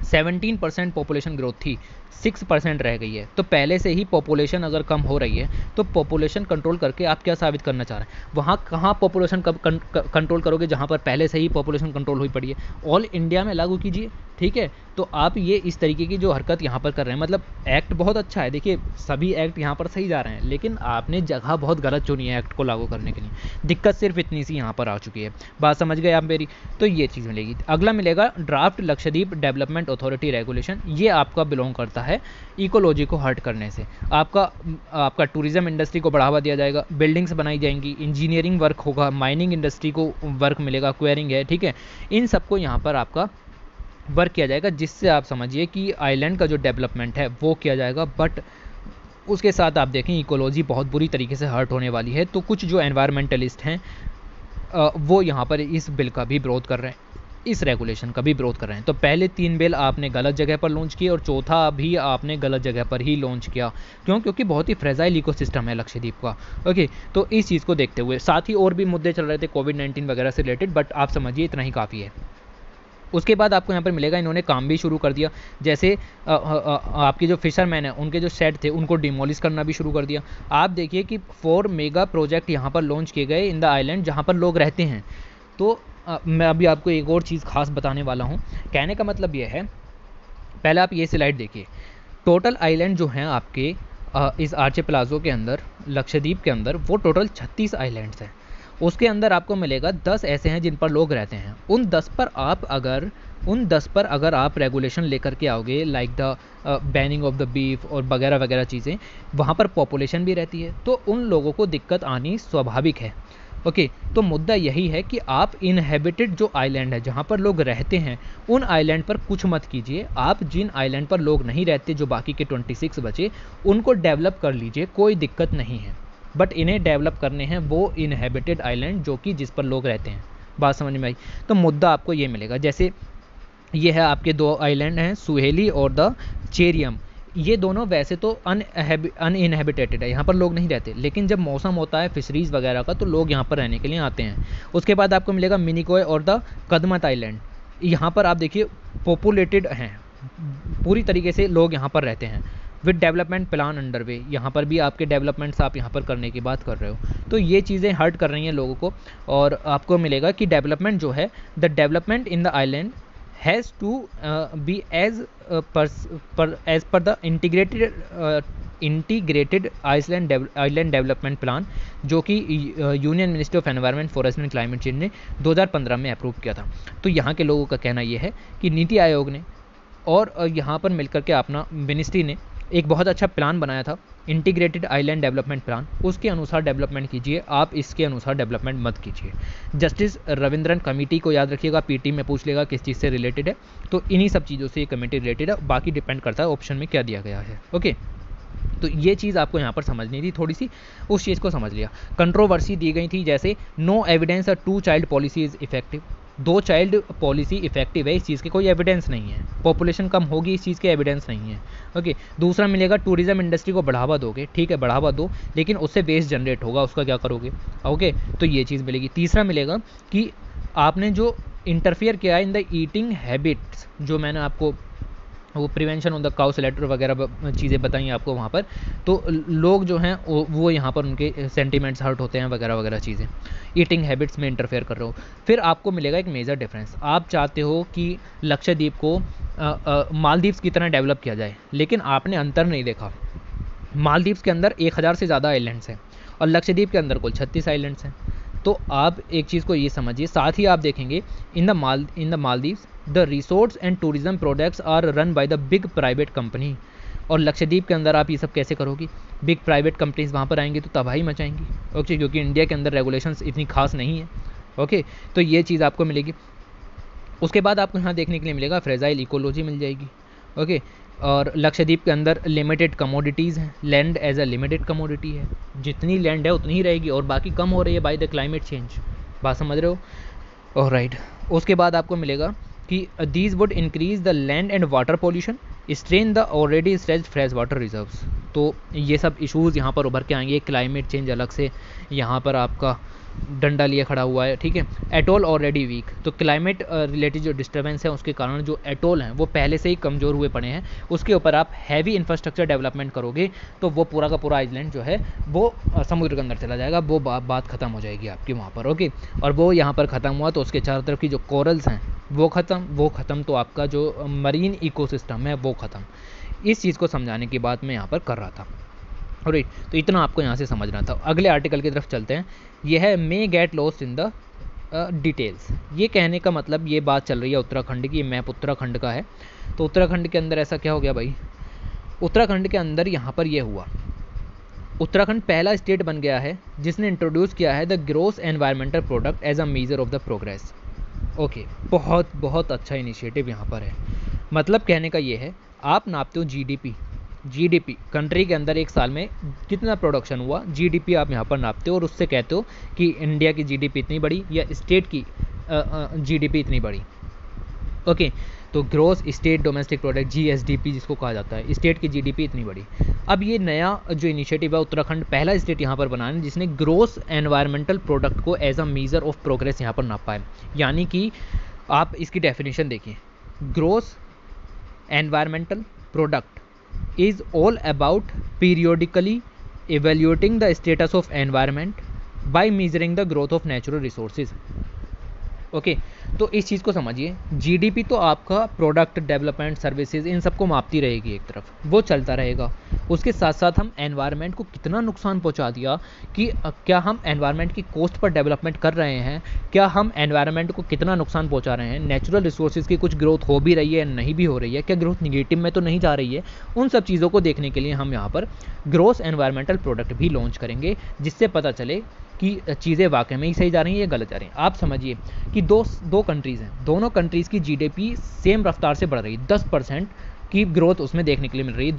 17% पॉपुलेशन ग्रोथ थी, 6% रह गई है। तो पहले से ही पॉपुलेशन अगर कम हो रही है तो पॉपुलेशन कंट्रोल करके आप क्या साबित करना चाह रहे हैं? वहाँ कहाँ पॉपुलेशन कंट्रोल करोगे जहाँ पर पहले से ही पॉपुलेशन कंट्रोल हुई पड़ी है? ऑल इंडिया में लागू कीजिए, ठीक है। तो आप ये इस तरीके की जो हरकत यहाँ पर कर रहे हैं, मतलब एक्ट बहुत अच्छा है, देखिए सभी एक्ट यहाँ पर सही जा रहे हैं, लेकिन आपने जगह बहुत गलत चुनी है एक्ट को लागू करने के लिए। दिक्कत सिर्फ इतनी सी यहाँ पर आ चुकी है। बात समझ गए आप मेरी? तो ये चीज़ मिलेगी। अगला मिलेगा draft Lakshadweep development authority regulation. ये आपका बिलोंग करता है इकोलॉजी को हर्ट करने से। आपका टूरिज्म इंडस्ट्री को बढ़ावा दिया जाएगा, बिल्डिंग्स बनाई जाएंगी, इंजीनियरिंग वर्क होगा, माइनिंग इंडस्ट्री को वर्क मिलेगा, क्वेरिंग है, ठीक है। इन सबको यहाँ पर आपका वर्क किया जाएगा, जिससे आप समझिए कि आइलैंड का जो डेवलपमेंट है वो किया जाएगा। बट उसके साथ आप देखें इकोलॉजी बहुत बुरी तरीके से हर्ट होने वाली है। तो कुछ जो एनवायरमेंटलिस्ट हैं वो यहाँ पर इस बिल का भी विरोध कर रहे हैं, इस रेगुलेशन का भी विरोध कर रहे हैं। तो पहले 3 बिल आपने गलत जगह पर लॉन्च किए और चौथा भी आपने गलत जगह पर ही लॉन्च किया। क्यों? क्योंकि बहुत ही फ्रेजाइल इकोसिस्टम है लक्षद्वीप का। ओके, तो इस चीज़ को देखते हुए, साथ ही और भी मुद्दे चल रहे थे कोविड-19 वगैरह से रिलेटेड, बट आप समझिए इतना ही काफ़ी है। उसके बाद आपको यहाँ पर मिलेगा इन्होंने काम भी शुरू कर दिया, जैसे आपके जो फिशरमैन हैं उनके जो शेड थे उनको डिमोलिश करना भी शुरू कर दिया। आप देखिए कि 4 मेगा प्रोजेक्ट यहाँ पर लॉन्च किए गए इन द आइलैंड जहाँ पर लोग रहते हैं। तो मैं अभी आपको एक और चीज़ खास बताने वाला हूँ। कहने का मतलब ये है, पहले आप ये स्लाइड देखिए। टोटल आइलैंड जो हैं आपके इस आर्चिपेलागो के अंदर, लक्षद्वीप के अंदर, वो टोटल 36 आइलैंड्स हैं। उसके अंदर आपको मिलेगा 10 ऐसे हैं जिन पर लोग रहते हैं। उन 10 पर अगर आप रेगुलेशन लेकर के आओगे, like the banning of the beef और वगैरह वगैरह चीज़ें, वहाँ पर पॉपुलेशन भी रहती है, तो उन लोगों को दिक्कत आनी स्वाभाविक है। ओके, तो मुद्दा यही है कि आप इनहेबिटेड जो आइलैंड है जहाँ पर लोग रहते हैं, उन आइलैंड पर कुछ मत कीजिए। आप जिन आइलैंड पर लोग नहीं रहते, जो बाकी के 26 बचे, उनको डेवलप कर लीजिए, कोई दिक्कत नहीं है। बट इन्हें डेवलप करने हैं वो इनहेबिटेड आइलैंड जो कि जिस पर लोग रहते हैं। बात समझ में आई? तो मुद्दा आपको ये मिलेगा। जैसे ये है आपके 2 आइलैंड हैं, सुहेली और द चेरियम। ये दोनों वैसे तो अनइनहेबिटेटेड है, यहाँ पर लोग नहीं रहते, लेकिन जब मौसम होता है फिशरीज़ वगैरह का तो लोग यहाँ पर रहने के लिए आते हैं। उसके बाद आपको मिलेगा मिनिकॉय और द कदमत आइलैंड। यहाँ पर आप देखिए पॉपुलेटेड हैं, पूरी तरीके से लोग यहाँ पर रहते हैं, विद डेवलपमेंट प्लान अंडरवे। यहाँ पर भी आपके डेवलपमेंट्स आप यहाँ पर करने की बात कर रहे हो। तो ये चीज़ें हर्ट कर रही हैं लोगों को। और आपको मिलेगा कि डेवलपमेंट जो है, the development in the island has to be as per the integrated island development plan, जो कि union ministry of environment, forest and climate change ने 2015 में अप्रूव किया था। तो यहाँ के लोगों का कहना ये है कि नीति आयोग ने और यहाँ पर मिलकर के अपना मिनिस्ट्री ने एक बहुत अच्छा प्लान बनाया था, इंटीग्रेटेड आइलैंड डेवलपमेंट प्लान। उसके अनुसार डेवलपमेंट कीजिए, आप इसके अनुसार डेवलपमेंट मत कीजिए। जस्टिस रविंद्रन कमेटी को याद रखिएगा, पीटी में पूछ लेगा किस चीज़ से रिलेटेड है, तो इन्हीं सब चीज़ों से ये कमेटी रिलेटेड है। बाकी डिपेंड करता है ऑप्शन में क्या दिया गया है। ओके, तो ये चीज़ आपको यहाँ पर समझनी थी थोड़ी सी, उस चीज़ को समझ लिया। कंट्रोवर्सी दी गई थी, जैसे no evidence 2 child policy is effective. 2 child policy effective है, इस चीज़ के कोई एविडेंस नहीं है। पॉपुलेशन कम होगी, इस चीज़ के एविडेंस नहीं है। ओके, दूसरा मिलेगा टूरिज्म इंडस्ट्री को बढ़ावा दोगे, ठीक है बढ़ावा दो, लेकिन उससे वेस्ट जनरेट होगा, उसका क्या करोगे? ओके, तो ये चीज़ मिलेगी। तीसरा मिलेगा कि आपने जो इंटरफियर किया है इन द ईटिंग हैबिट्स, जो मैंने आपको वो prevention on the cow Slater वगैरह चीज़ें बताई आपको वहाँ पर, तो लोग जो हैं वो यहाँ पर उनके सेंटिमेंट्स हर्ट होते हैं वगैरह वगैरह चीज़ें, ईटिंग हैबिट्स में इंटरफेयर कर रहे हो। फिर आपको मिलेगा एक मेजर डिफरेंस, आप चाहते हो कि लक्षद्वीप को मालदीव्स की तरह डेवलप किया जाए, लेकिन आपने अंतर नहीं देखा। मालदीव्स के अंदर 1000 से ज़्यादा आइलैंड्स हैं और लक्षद्वीप के अंदर कुल 36 आइलैंड्स हैं। तो आप एक चीज़ को ये समझिए, साथ ही आप देखेंगे in the Maldives the resorts and tourism products are run by the big private company. और लक्षद्वीप के अंदर आप ये सब कैसे करोगी, बिग प्राइवेट कंपनीज वहाँ पर आएंगी तो तबाही मचाएंगी, ओके, क्योंकि इंडिया के अंदर रेगुलेशंस इतनी खास नहीं है, ओके। तो ये चीज़ आपको मिलेगी। उसके बाद आपको यहाँ देखने के लिए मिलेगा फ्रेजाइल इकोलॉजी मिल जाएगी, ओके। और लक्षद्वीप के अंदर लिमिटेड कमोडिटीज़ हैं, land as a limited commodity है, जितनी लैंड है उतनी ही रहेगी और बाकी कम हो रही है बाय द क्लाइमेट चेंज, बात समझ रहे हो, राइट। उसके बाद आपको मिलेगा कि these would increase the land and water pollution, strain the already stretched fresh water reserves. तो ये सब इशूज़ यहाँ पर उभर के आएंगे, क्लाइमेट चेंज अलग से यहाँ पर आपका डंडा लिए खड़ा हुआ है, ठीक है। एटोल ऑलरेडी वीक, तो क्लाइमेट रिलेटेड जो डिस्टर्बेंस है उसके कारण जो एटोल हैं वो पहले से ही कमज़ोर हुए पड़े हैं, उसके ऊपर आप हैवी इंफ्रास्ट्रक्चर डेवलपमेंट करोगे तो वो पूरा का पूरा आइलैंड जो है वो समुद्र के अंदर चला जाएगा, वो बात ख़त्म हो जाएगी आपकी वहाँ पर, ओके। और वो यहाँ पर ख़त्म हुआ तो उसके चारों तरफ की जो कोरल्स हैं वो ख़त्म, तो आपका जो मरीन इकोसिस्टम है वो ख़त्म। इस चीज़ को समझाने की बात मैं यहाँ पर कर रहा था, राइट। तो इतना आपको यहाँ से समझना था। अगले आर्टिकल की तरफ चलते हैं। यह है मे get lost in the details. ये कहने का मतलब, ये बात चल रही है उत्तराखंड की, मैप उत्तराखंड का है। तो उत्तराखंड के अंदर ऐसा क्या हो गया भाई, उत्तराखंड के अंदर यहाँ पर ये हुआ, उत्तराखंड पहला स्टेट बन गया है जिसने इंट्रोड्यूस किया है the gross environmental product as a measure of the progress, okay. बहुत अच्छा इनिशिएटिव यहाँ पर है। मतलब कहने का ये है, आप नापते हो जीडीपी कंट्री के अंदर एक साल में कितना प्रोडक्शन हुआ, जीडीपी आप यहाँ पर नापते हो और उससे कहते हो कि इंडिया की जीडीपी इतनी बड़ी या स्टेट की जीडीपी इतनी बड़ी, ओके। तो gross state domestic product, GSDP जिसको कहा जाता है, स्टेट की जीडीपी इतनी बड़ी। अब ये नया जो इनिशिएटिव है, उत्तराखंड पहला स्टेट यहाँ पर बना है जिसने ग्रोस एनवायरमेंटल प्रोडक्ट को as a measure of progress यहाँ पर नापा है। यानी कि आप इसकी डेफिनेशन देखिए, gross environmental product is all about periodically evaluating the status of environment by measuring the growth of natural resources, okay. तो इस चीज़ को समझिए, जीडीपी तो आपका प्रोडक्ट डेवलपमेंट सर्विसेज इन सबको मापती रहेगी, एक तरफ वो चलता रहेगा, उसके साथ साथ हम एनवायरनमेंट को कितना नुकसान पहुंचा दिया, कि क्या हम एनवायरनमेंट की कॉस्ट पर डेवलपमेंट कर रहे हैं, क्या हम एनवायरनमेंट को कितना नुकसान पहुंचा रहे हैं, नेचुरल रिसोर्सेज की कुछ ग्रोथ हो भी रही है नहीं भी हो रही है, क्या ग्रोथ निगेटिव में तो नहीं जा रही है। उन सब चीज़ों को देखने के लिए हम यहाँ पर ग्रोस एनवायरमेंटल प्रोडक्ट भी लॉन्च करेंगे, जिससे पता चले कि चीज़ें वाकई में ही सही जा रही हैं या गलत जा रही हैं। आप समझिए कि दो कंट्रीज़ हैं, दोनों कंट्रीज़ की जीडीपी सेम रफ्तार से बढ़ रही है, 10% की ग्रोथ उसमें देखने के लिए मिल रही है।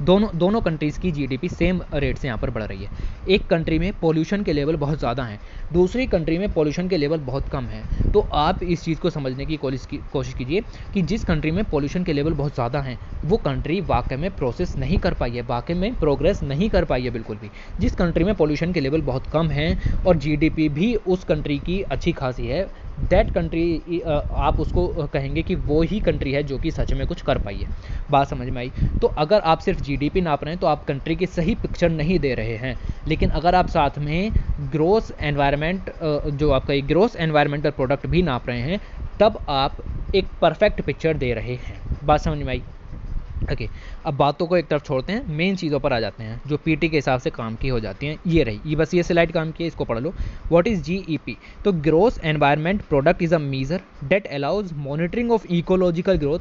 दोनों कंट्रीज़ की जीडीपी सेम रेट से यहाँ पर बढ़ रही है। एक कंट्री में पोल्यूशन के लेवल बहुत ज़्यादा हैं, दूसरी कंट्री में पोल्यूशन के लेवल बहुत कम है। तो आप इस चीज़ को समझने की कोशिश कीजिए कि जिस कंट्री में पोल्यूशन के लेवल बहुत ज़्यादा हैं वो कंट्री वाकई में प्रोसेस नहीं कर पाई है, वाकई में प्रोग्रेस नहीं कर पाई है बिल्कुल भी। जिस कंट्री में पोल्यूशन के लेवल बहुत कम हैं और जीडीपी भी उस कंट्री की अच्छी खासी है, दैट कंट्री आप उसको कहेंगे कि वो ही कंट्री है जो कि सच में कुछ कर पाई है। बात समझ में आई। तो अगर आप सिर्फ जीडीपी नाप रहे हैं तो आप कंट्री की सही पिक्चर नहीं दे रहे हैं, लेकिन अगर आप साथ में ग्रोस एनवायरनमेंट जो आपका एक ग्रोस एनवायरमेंटल प्रोडक्ट भी नाप रहे हैं, तब आप एक परफेक्ट पिक्चर दे रहे हैं। बात समझ में आई, ओके। अब बातों को एक तरफ छोड़ते हैं, मेन चीज़ों पर आ जाते हैं जो पीटी के हिसाब से काम की हो जाती हैं। ये रही, बस ये स्लाइड काम की है, इसको पढ़ लो। What is GEP? तो gross environment product is a measure that allows monitoring of ecological growth,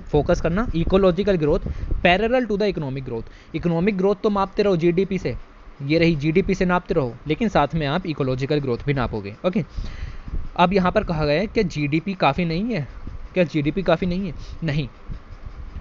focus करना, ecological growth parallel to the economic growth. Economic growth तो मापते रहो जीडीपी से, ये रही जीडीपी से नापते रहो, लेकिन साथ में आप इकोलॉजिकल ग्रोथ भी नापोगे, ओके। अब यहाँ पर कहा गया है कि जीडीपी काफ़ी नहीं है, क्या जीडीपी काफ़ी नहीं है? नहीं,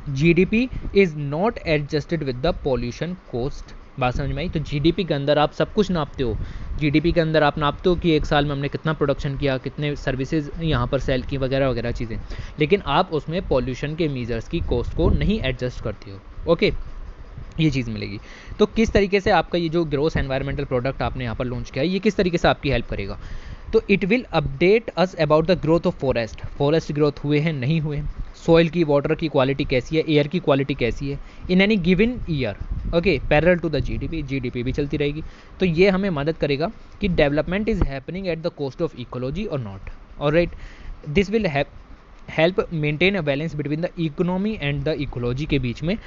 GDP is not adjusted with the pollution cost. बात समझ में आई? तो जीडीपी के अंदर आप सब कुछ नापते हो, जीडीपी के अंदर आप नापते हो कि एक साल में हमने कितना प्रोडक्शन किया, कितने सर्विसेज यहाँ पर सेल की, वगैरह वगैरह चीज़ें, लेकिन आप उसमें पॉल्यूशन के मीजर्स की कॉस्ट को नहीं एडजस्ट करते हो, ओके। ये चीज़ मिलेगी। तो किस तरीके से आपका ये जो ग्रोस एनवायरमेंटल प्रोडक्ट आपने यहाँ पर लॉन्च किया है, ये किस तरीके से आपकी हेल्प करेगा? तो it will update us about the growth of forest growth हुए हैं नहीं हुए हैं, सॉइल की, वाटर की क्वालिटी कैसी है, एयर की क्वालिटी कैसी है in any given year, okay. Parallel to the GDP भी चलती रहेगी। तो ये हमें मदद करेगा कि development is happening at the cost of ecology और not, alright. This will help maintain a balance between the economy and the ecology के बीच में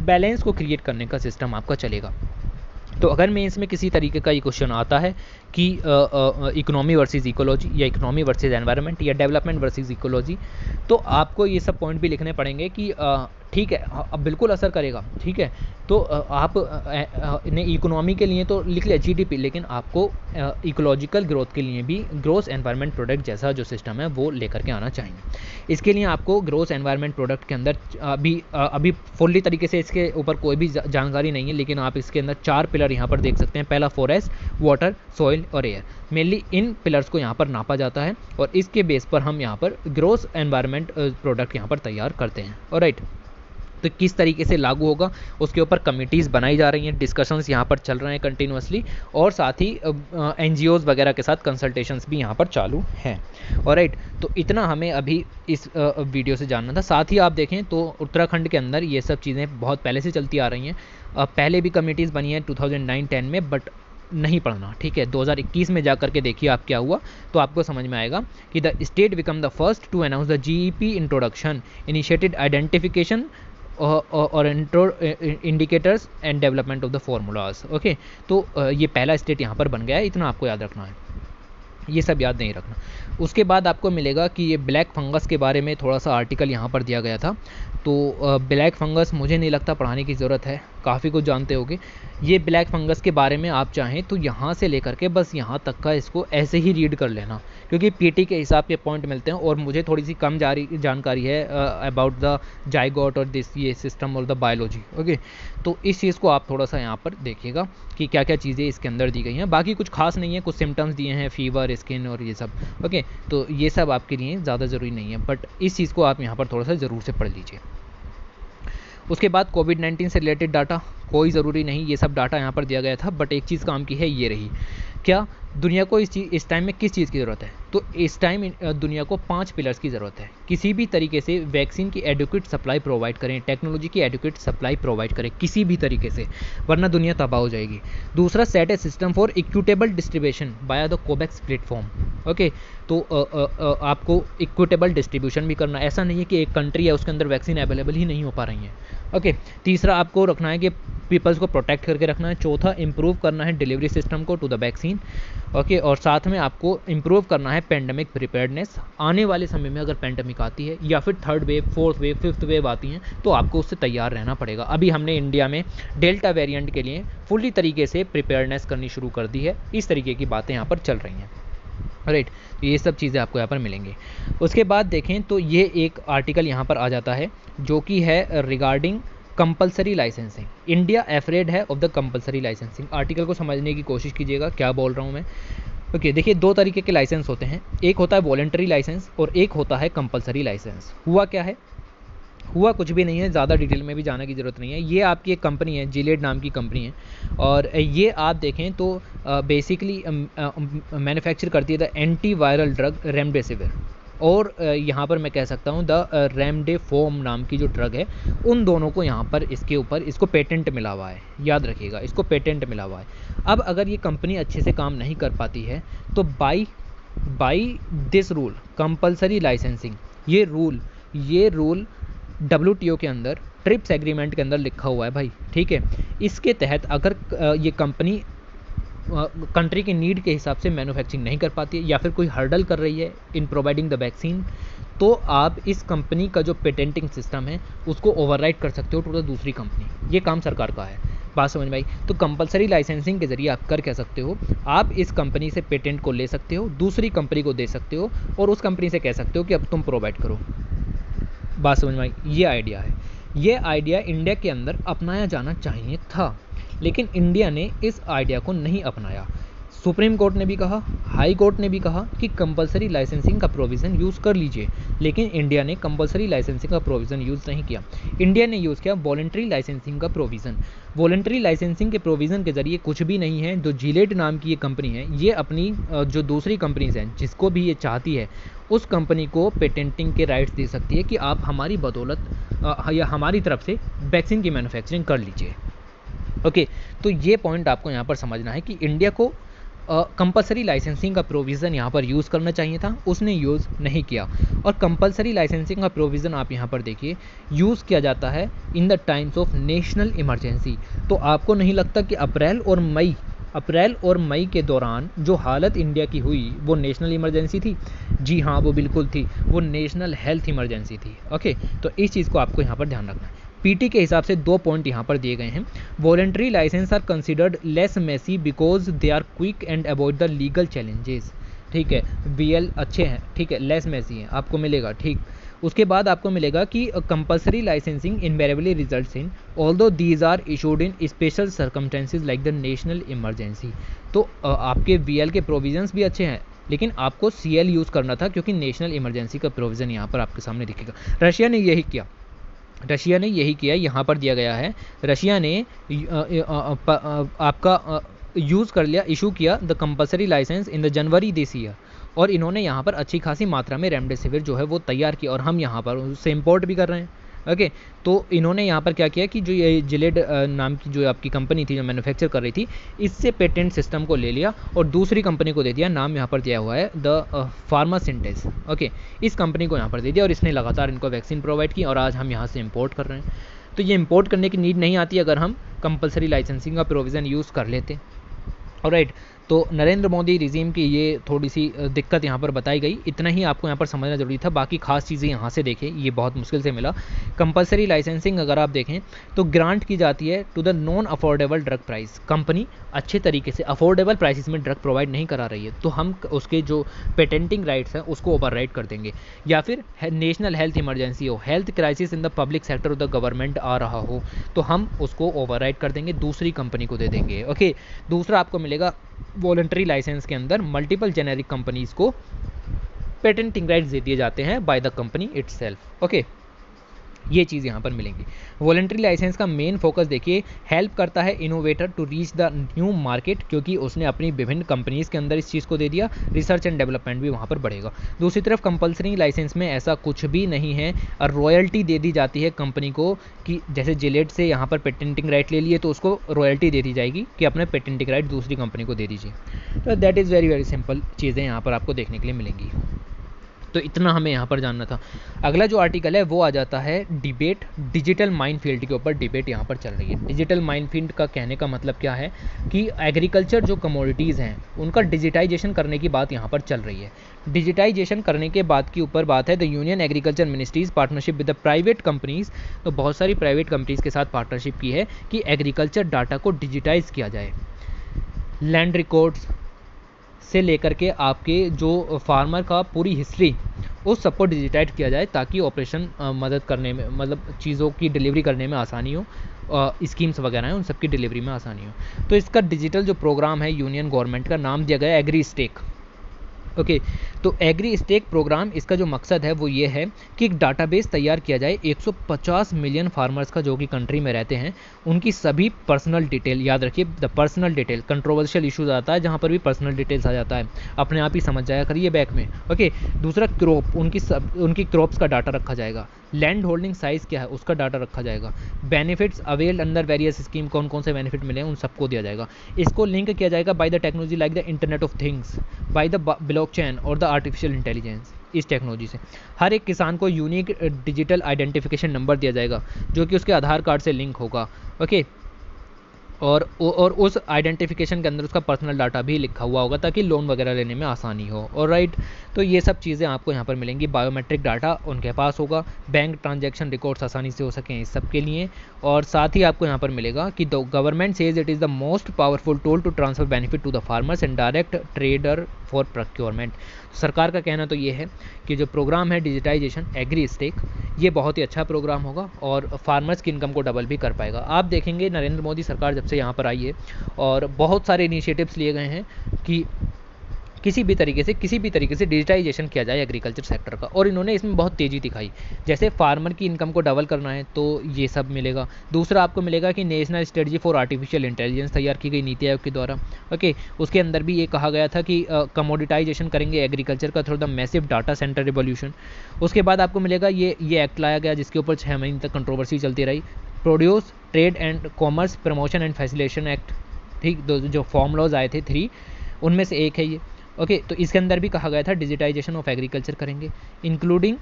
बैलेंस को क्रिएट करने का सिस्टम आपका चलेगा। तो अगर मैं इसमें किसी तरीके का ये क्वेश्चन आता है कि इकोनॉमी वर्सेस इकोलॉजी या इकोनॉमी वर्सेस एनवायरनमेंट या डेवलपमेंट वर्सेस इकोलॉजी, तो आपको ये सब पॉइंट भी लिखने पड़ेंगे कि ठीक है अब बिल्कुल असर करेगा, ठीक है। तो आप ने इकोनॉमी के लिए तो लिख लिया जीडीपी, लेकिन आपको इकोलॉजिकल ग्रोथ के लिए भी ग्रोस एनवायरनमेंट प्रोडक्ट जैसा जो सिस्टम है वो लेकर के आना चाहिए। इसके लिए आपको ग्रोस एनवायरनमेंट प्रोडक्ट के अंदर अभी फुल्ली तरीके से इसके ऊपर कोई भी जानकारी नहीं है, लेकिन आप इसके अंदर 4 पिलर यहाँ पर देख सकते हैं। पहला फॉरेस्ट, वाटर, सॉइल और एयर। मेनली इन पिलर्स को यहाँ पर नापा जाता है और इसके बेस पर हम यहाँ पर ग्रोस एनवायरनमेंट प्रोडक्ट यहाँ पर तैयार करते हैं। ऑलराइट, तो किस तरीके से लागू होगा उसके ऊपर कमिटीज़ बनाई जा रही हैं, डिस्कशंस यहाँ पर चल रहे हैं कंटिन्यूसली, और साथ ही एनजीओज़ वगैरह के साथ कंसल्टेशंस भी यहाँ पर चालू हैं। ऑलराइट, तो इतना हमें अभी इस वीडियो से जानना था। साथ ही आप देखें तो उत्तराखंड के अंदर ये सब चीज़ें बहुत पहले से चलती आ रही हैं। पहले भी कमिटीज़ बनी हैं 2009-10 में, बट नहीं पढ़ना, ठीक है। 2021 में जा करके देखिए आप क्या हुआ, तो आपको समझ में आएगा कि the state become the first to announce the GEP introduction initiated identification और indicators and development of the formulas. Okay, तो ये पहला स्टेट यहाँ पर बन गया है, इतना आपको याद रखना है, ये सब याद नहीं रखना। उसके बाद आपको मिलेगा कि ये ब्लैक फंगस के बारे में थोड़ा सा आर्टिकल यहाँ पर दिया गया था। तो ब्लैक फंगस मुझे नहीं लगता पढ़ाने की ज़रूरत है, काफ़ी कुछ जानते होगे। ये ब्लैक फंगस के बारे में आप चाहें तो यहाँ से लेकर के बस यहाँ तक का इसको ऐसे ही रीड कर लेना, क्योंकि पीटी के हिसाब के पॉइंट मिलते हैं और मुझे थोड़ी सी कम जानकारी है अबाउट द जाइगोट और दिस ये सिस्टम और द बायोलॉजी। ओके, तो इस चीज़ को आप थोड़ा सा यहाँ पर देखिएगा कि क्या क्या चीज़ें इसके अंदर दी गई हैं। बाकी कुछ खास नहीं है, कुछ सिम्टम्स दिए हैं, फीवर, स्किन और ये सब। ओके, तो ये सब आपके लिए ज़्यादा ज़रूरी नहीं है, बट इस चीज़ को आप यहाँ पर थोड़ा सा ज़रूर से पढ़ लीजिए। उसके बाद कोविड-19 से रिलेटेड डाटा कोई ज़रूरी नहीं, ये सब डाटा यहाँ पर दिया गया था, बट एक चीज़ काम की है, ये रही क्या दुनिया को इस टाइम में किस चीज़ की ज़रूरत है। तो इस टाइम दुनिया को 5 पिलर्स की ज़रूरत है। किसी भी तरीके से वैक्सीन की एडुकेट सप्लाई प्रोवाइड करें, टेक्नोलॉजी की एडुकेट सप्लाई प्रोवाइड करें किसी भी तरीके से, वरना दुनिया तबाह हो जाएगी। दूसरा, set A system for equitable distribution by the Covax platform. Okay, तो आपको इक्विटेबल डिस्ट्रीब्यूशन भी करना, ऐसा नहीं है कि एक कंट्री है उसके अंदर वैक्सीन अवेलेबल ही नहीं हो पा रही हैं। ओके, तीसरा आपको रखना है कि पीपल्स को प्रोटेक्ट करके रखना है। चौथा, इंप्रूव करना है डिलीवरी सिस्टम को टू द वैक्सीन। ओके, और साथ में आपको इंप्रूव करना है पेंडेमिक प्रिपेयर्डनेस। आने वाले समय में अगर पेंडेमिक आती है या फिर 3rd wave, 4th wave, 5th wave आती हैं, तो आपको उससे तैयार रहना पड़ेगा। अभी हमने इंडिया में डेल्टा वेरिएंट के लिए फुल्ली तरीके से प्रिपेयर्डनेस करनी शुरू कर दी है। इस तरीके की बातें यहाँ पर चल रही हैं। राइट, तो ये सब चीज़ें आपको यहाँ पर मिलेंगी। उसके बाद देखें तो ये एक आर्टिकल यहाँ पर आ जाता है जो कि है regarding compulsory licensing. India afraid है of the compulsory licensing. Article को समझने की कोशिश कीजिएगा क्या बोल रहा हूँ मैं। ओके, देखिए 2 तरीके के लाइसेंस होते हैं, एक होता है वॉलंटरी लाइसेंस और एक होता है कंपलसरी लाइसेंस। हुआ क्या है, हुआ कुछ भी नहीं है, ज़्यादा डिटेल में भी जाने की ज़रूरत नहीं है। ये आपकी एक कंपनी है, जिलेड नाम की कंपनी है, और ये आप देखें तो बेसिकली मैन्युफैक्चर करती है द एंटीवायरल ड्रग रेमडेसिविर, और यहाँ पर मैं कह सकता हूँ द रेमडेफोम नाम की जो ड्रग है, उन दोनों को यहाँ पर इसके ऊपर इसको पेटेंट मिला हुआ है। याद रखिएगा, इसको पेटेंट मिला हुआ है। अब अगर ये कंपनी अच्छे से काम नहीं कर पाती है तो by this rule compulsory licensing, ये रूल WTO के अंदर ट्रिप्स एग्रीमेंट के अंदर लिखा हुआ है भाई, ठीक है। इसके तहत अगर ये कंपनी कंट्री की नीड के हिसाब से मैन्युफैक्चरिंग नहीं कर पाती है या फिर कोई हर्डल कर रही है इन प्रोवाइडिंग द वैक्सीन, तो आप इस कंपनी का जो पेटेंटिंग सिस्टम है उसको ओवरराइड कर सकते हो टू द दूसरी कंपनी। ये काम सरकार का है, बात समझ में आई। तो कंपलसरी लाइसेंसिंग के जरिए आप कर क्या सकते हो, आप इस कंपनी से पेटेंट को ले सकते हो, दूसरी कंपनी को दे सकते हो और उस कंपनी से कह सकते हो कि अब तुम प्रोवाइड करो। बात समझ में आई, ये आइडिया है। ये आइडिया इंडिया के अंदर अपनाया जाना चाहिए था, लेकिन इंडिया ने इस आइडिया को नहीं अपनाया। सुप्रीम कोर्ट ने भी कहा, हाई कोर्ट ने भी कहा कि कंपलसरी लाइसेंसिंग का प्रोविज़न यूज़ कर लीजिए, लेकिन इंडिया ने कंपलसरी लाइसेंसिंग का प्रोविज़न यूज़ नहीं किया। इंडिया ने यूज़ किया वॉलंटरी लाइसेंसिंग का प्रोविज़न। वॉलंटरी लाइसेंसिंग के प्रोविज़न के जरिए कुछ भी नहीं है, जो जिलेड नाम की ये कंपनी है, ये अपनी जो दूसरी कंपनीज हैं जिसको भी ये चाहती है उस कंपनी को पेटेंटिंग के राइट्स दे सकती है कि आप हमारी बदौलत या हमारी तरफ से वैक्सीन की मैन्युफैक्चरिंग कर लीजिए। ओके, तो ये पॉइंट आपको यहाँ पर समझना है कि इंडिया को कंपलसरी लाइसेंसिंग का प्रोविज़न यहाँ पर यूज़ करना चाहिए था, उसने यूज़ नहीं किया। और कंपलसरी लाइसेंसिंग का प्रोविज़न आप यहाँ पर देखिए यूज़ किया जाता है in the times of national emergency. तो आपको नहीं लगता कि अप्रैल और मई के दौरान जो हालत इंडिया की हुई वो नेशनल इमरजेंसी थी? जी हाँ, वो बिल्कुल थी, वो नेशनल हेल्थ इमरजेंसी थी। ओके, तो इस चीज़ को आपको यहाँ पर ध्यान रखना है। पीटी के हिसाब से 2 पॉइंट यहाँ पर दिए गए हैं। Voluntary licence are considered less messy because they are quick and avoid the legal challenges. ठीक है, वीएल अच्छे हैं, ठीक है, लेस मेसी हैं, आपको मिलेगा, ठीक। उसके बाद आपको मिलेगा कि compulsory licensing invariably results in although these are issued in special circumstances like the national emergency. तो आपके वीएल के प्रोविजंस भी अच्छे हैं, लेकिन आपको सीएल यूज़ करना था क्योंकि नेशनल इमरजेंसी का प्रोविज़न यहाँ पर आपके सामने दिखेगा। रशिया ने यही किया, यहाँ पर दिया गया है। रशिया ने आपका यूज़ कर लिया, इशू किया the compulsory licence in the January this year, और इन्होंने यहाँ पर अच्छी खासी मात्रा में रेमडेसिविर जो है वो तैयार किया, और हम यहाँ पर उससे इम्पोर्ट भी कर रहे हैं। ओके, तो इन्होंने यहाँ पर क्या किया कि जो ये जिलेड नाम की जो आपकी कंपनी थी जो मैन्युफैक्चर कर रही थी, इससे पेटेंट सिस्टम को ले लिया और दूसरी कंपनी को दे दिया। नाम यहाँ पर दिया हुआ है द फार्मासिंटेस। ओके, इस कंपनी को यहाँ पर दे दिया और इसने लगातार इनको वैक्सीन प्रोवाइड की, और आज हम यहाँ से इम्पोर्ट कर रहे हैं। तो ये इम्पोर्ट करने की नीड नहीं आती अगर हम कंपलसरी लाइसेंसिंग का प्रोविज़न यूज़ कर लेते। ऑलराइट, तो नरेंद्र मोदी रिजीम की ये थोड़ी सी दिक्कत यहाँ पर बताई गई, इतना ही आपको यहाँ पर समझना जरूरी था। बाकी खास चीज़ें यहाँ से देखें, ये बहुत मुश्किल से मिला। कंपलसरी लाइसेंसिंग अगर आप देखें तो ग्रांट की जाती है to the non affordable drug price. Company अच्छे तरीके से अफोर्डेबल प्राइसेस में ड्रग प्रोवाइड नहीं करा रही है, तो हम उसके जो पेटेंटिंग राइट्स हैं उसको ओवरराइड कर देंगे। या फिर नेशनल हेल्थ इमरजेंसी हो, health crisis in the public sector of the government आ रहा हो, तो हम उसको ओवरराइड कर देंगे, दूसरी कंपनी को दे देंगे। ओके, दूसरा आपको मिलेगा वॉलंटरी लाइसेंस के अंदर मल्टीपल जेनेरिक कंपनीज को पेटेंटिंग राइट्स दे दिए जाते हैं by the company itself. Okay, ये चीज़ यहाँ पर मिलेंगी। वॉलंटरी लाइसेंस का मेन फोकस देखिए, हेल्प करता है innovator to reach the new market, क्योंकि उसने अपनी विभिन्न कंपनीज के अंदर इस चीज़ को दे दिया, रिसर्च एंड डेवलपमेंट भी वहाँ पर बढ़ेगा। दूसरी तरफ कंपलसरी लाइसेंस में ऐसा कुछ भी नहीं है, और रॉयल्टी दे दी जाती है कंपनी को कि जैसे जिलेट से यहाँ पर पेटेंटिंग राइट ले लिए तो उसको रॉयल्टी दे दी जाएगी कि अपने पेटेंटिंग राइट दूसरी कंपनी को दे दीजिए। तो that is very very simple चीज़ें यहाँ पर आपको देखने के लिए मिलेंगी। तो इतना हमें यहाँ पर जानना था। अगला जो आर्टिकल है वो आ जाता है डिबेट, डिजिटल माइनफील्ड के ऊपर डिबेट यहाँ पर चल रही है। डिजिटल माइनफील्ड का कहने का मतलब क्या है कि एग्रीकल्चर जो कमोडिटीज़ हैं उनका डिजिटाइजेशन करने की बात यहाँ पर चल रही है। डिजिटाइजेशन करने के बाद की ऊपर बात है the union agriculture ministries partnership with the private companies. तो बहुत सारी प्राइवेट कंपनीज के साथ पार्टनरशिप की है कि एग्रीकल्चर डाटा को डिजिटाइज किया जाए। लैंड रिकॉर्ड्स से लेकर के आपके जो फार्मर का पूरी हिस्ट्री, उस सबको डिजिटाइज किया जाए ताकि ऑपरेशन मदद करने में, मतलब चीज़ों की डिलीवरी करने में आसानी हो, स्कीम्स वगैरह हैं उन सबकी डिलीवरी में आसानी हो। तो इसका डिजिटल जो प्रोग्राम है यूनियन गवर्नमेंट का, नाम दिया गया एग्री स्टेक। ओके, तो एग्री स्टेक प्रोग्राम, इसका जो मकसद है वो ये है कि एक डाटाबेस तैयार किया जाए 150 मिलियन फार्मर्स का जो कि कंट्री में रहते हैं, उनकी सभी पर्सनल डिटेल, याद रखिए the personal detail, controversial issues आता है जहाँ पर भी पर्सनल डिटेल्स आ जाता है, अपने आप ही समझ जाया करिए बैक में। ओके, दूसरा क्रॉप, उनकी क्रॉप्स का डाटा रखा जाएगा। लैंड होल्डिंग साइज़ क्या है उसका डाटा रखा जाएगा। Benefits availed under various scheme, कौन कौन से बेनिफिट मिले हैं उन सबको दिया जाएगा। इसको लिंक किया जाएगा by the technology like the internet of things, by the blockchain और द आर्टिफिशियल इंटेलिजेंस। इस टेक्नोलॉजी से हर एक किसान को यूनिक डिजिटल आइडेंटिफिकेशन नंबर दिया जाएगा जो कि उसके आधार कार्ड से लिंक होगा। ओके, और उस आइडेंटिफिकेशन के अंदर उसका पर्सनल डाटा भी लिखा हुआ होगा ताकि लोन वगैरह लेने में आसानी हो। और राइट, तो ये सब चीज़ें आपको यहाँ पर मिलेंगी। बायोमेट्रिक डाटा उनके पास होगा, बैंक ट्रांजैक्शन रिकॉर्ड्स आसानी से हो सकें इस सब के लिए। और साथ ही आपको यहाँ पर मिलेगा कि the government says it is the most powerful tool to transfer benefit to the farmers and direct trader for procurement. सरकार का कहना तो ये है कि जो प्रोग्राम है डिजिटाइजेशन एग्री स्टेक, ये बहुत ही अच्छा प्रोग्राम होगा और फार्मर्स की इनकम को डबल भी कर पाएगा। आप देखेंगे नरेंद्र मोदी सरकार जब से यहाँ पर आई है और बहुत सारे इनिशिएटिव्स लिए गए हैं कि किसी भी तरीके से डिजिटाइजेशन किया जाए एग्रीकल्चर सेक्टर का, और इन्होंने इसमें बहुत तेज़ी दिखाई। जैसे फार्मर की इनकम को डबल करना है तो ये सब मिलेगा। दूसरा आपको मिलेगा कि national strategy for artificial intelligence तैयार की गई नीति आयोग के द्वारा। ओके, उसके अंदर भी ये कहा गया था कि कमोडिटाइजेशन करेंगे एग्रीकल्चर का through the massive data centre revolution. उसके बाद आपको मिलेगा ये एक्ट लाया गया जिसके ऊपर 6 महीने तक कंट्रोवर्सी चलती रही, produce trade and commerce promotion and facilitation act. ठीक, जो फॉर्म लॉज आए थे 3, उनमें से एक है ये। ओके, तो इसके अंदर भी कहा गया था डिजिटाइजेशन ऑफ एग्रीकल्चर करेंगे, including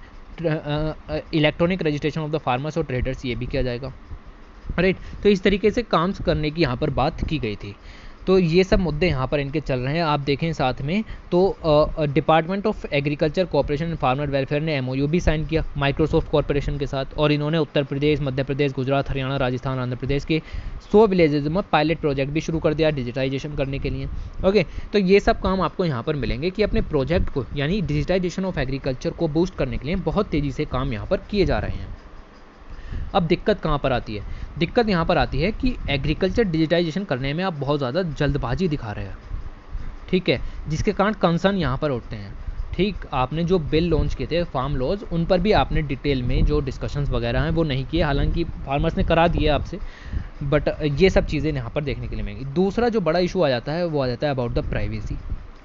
electronic registration of the farmers और ट्रेडर्स, ये भी किया जाएगा। राइट, तो इस तरीके से काम करने की यहाँ पर बात की गई थी। तो ये सब मुद्दे यहाँ पर इनके चल रहे हैं, आप देखें साथ में। तो department of agriculture cooperation and farmer welfare ने एमओयू भी साइन किया माइक्रोसॉफ्ट कॉरपोरेशन के साथ, और इन्होंने उत्तर प्रदेश, मध्य प्रदेश, गुजरात, हरियाणा, राजस्थान, आंध्र प्रदेश के 100 विलेजेज में पायलट प्रोजेक्ट भी शुरू कर दिया डिजिटाइजेशन करने के लिए। ओके, तो ये सब काम आपको यहाँ पर मिलेंगे कि अपने प्रोजेक्ट को यानी डिजिटाइजेशन ऑफ एग्रीकल्चर को बूस्ट करने के लिए बहुत तेज़ी से काम यहाँ पर किए जा रहे हैं। अब दिक्कत कहाँ पर आती है? दिक्कत यहाँ पर आती है कि एग्रीकल्चर डिजिटाइजेशन करने में आप बहुत ज़्यादा जल्दबाजी दिखा रहे हैं, ठीक है, जिसके कारण कंसर्न यहाँ पर उठते हैं। ठीक, आपने जो बिल लॉन्च किए थे फार्म लॉज, उन पर भी आपने डिटेल में जो डिस्कशंस वगैरह हैं वो नहीं किए, हालांकि फार्मर्स ने करा दिए आपसे, बट ये सब चीज़ें यहाँ पर देखने के लिए मिलेंगी। दूसरा जो बड़ा इशू आ जाता है वो आ जाता है अबाउट द प्राइवेसी,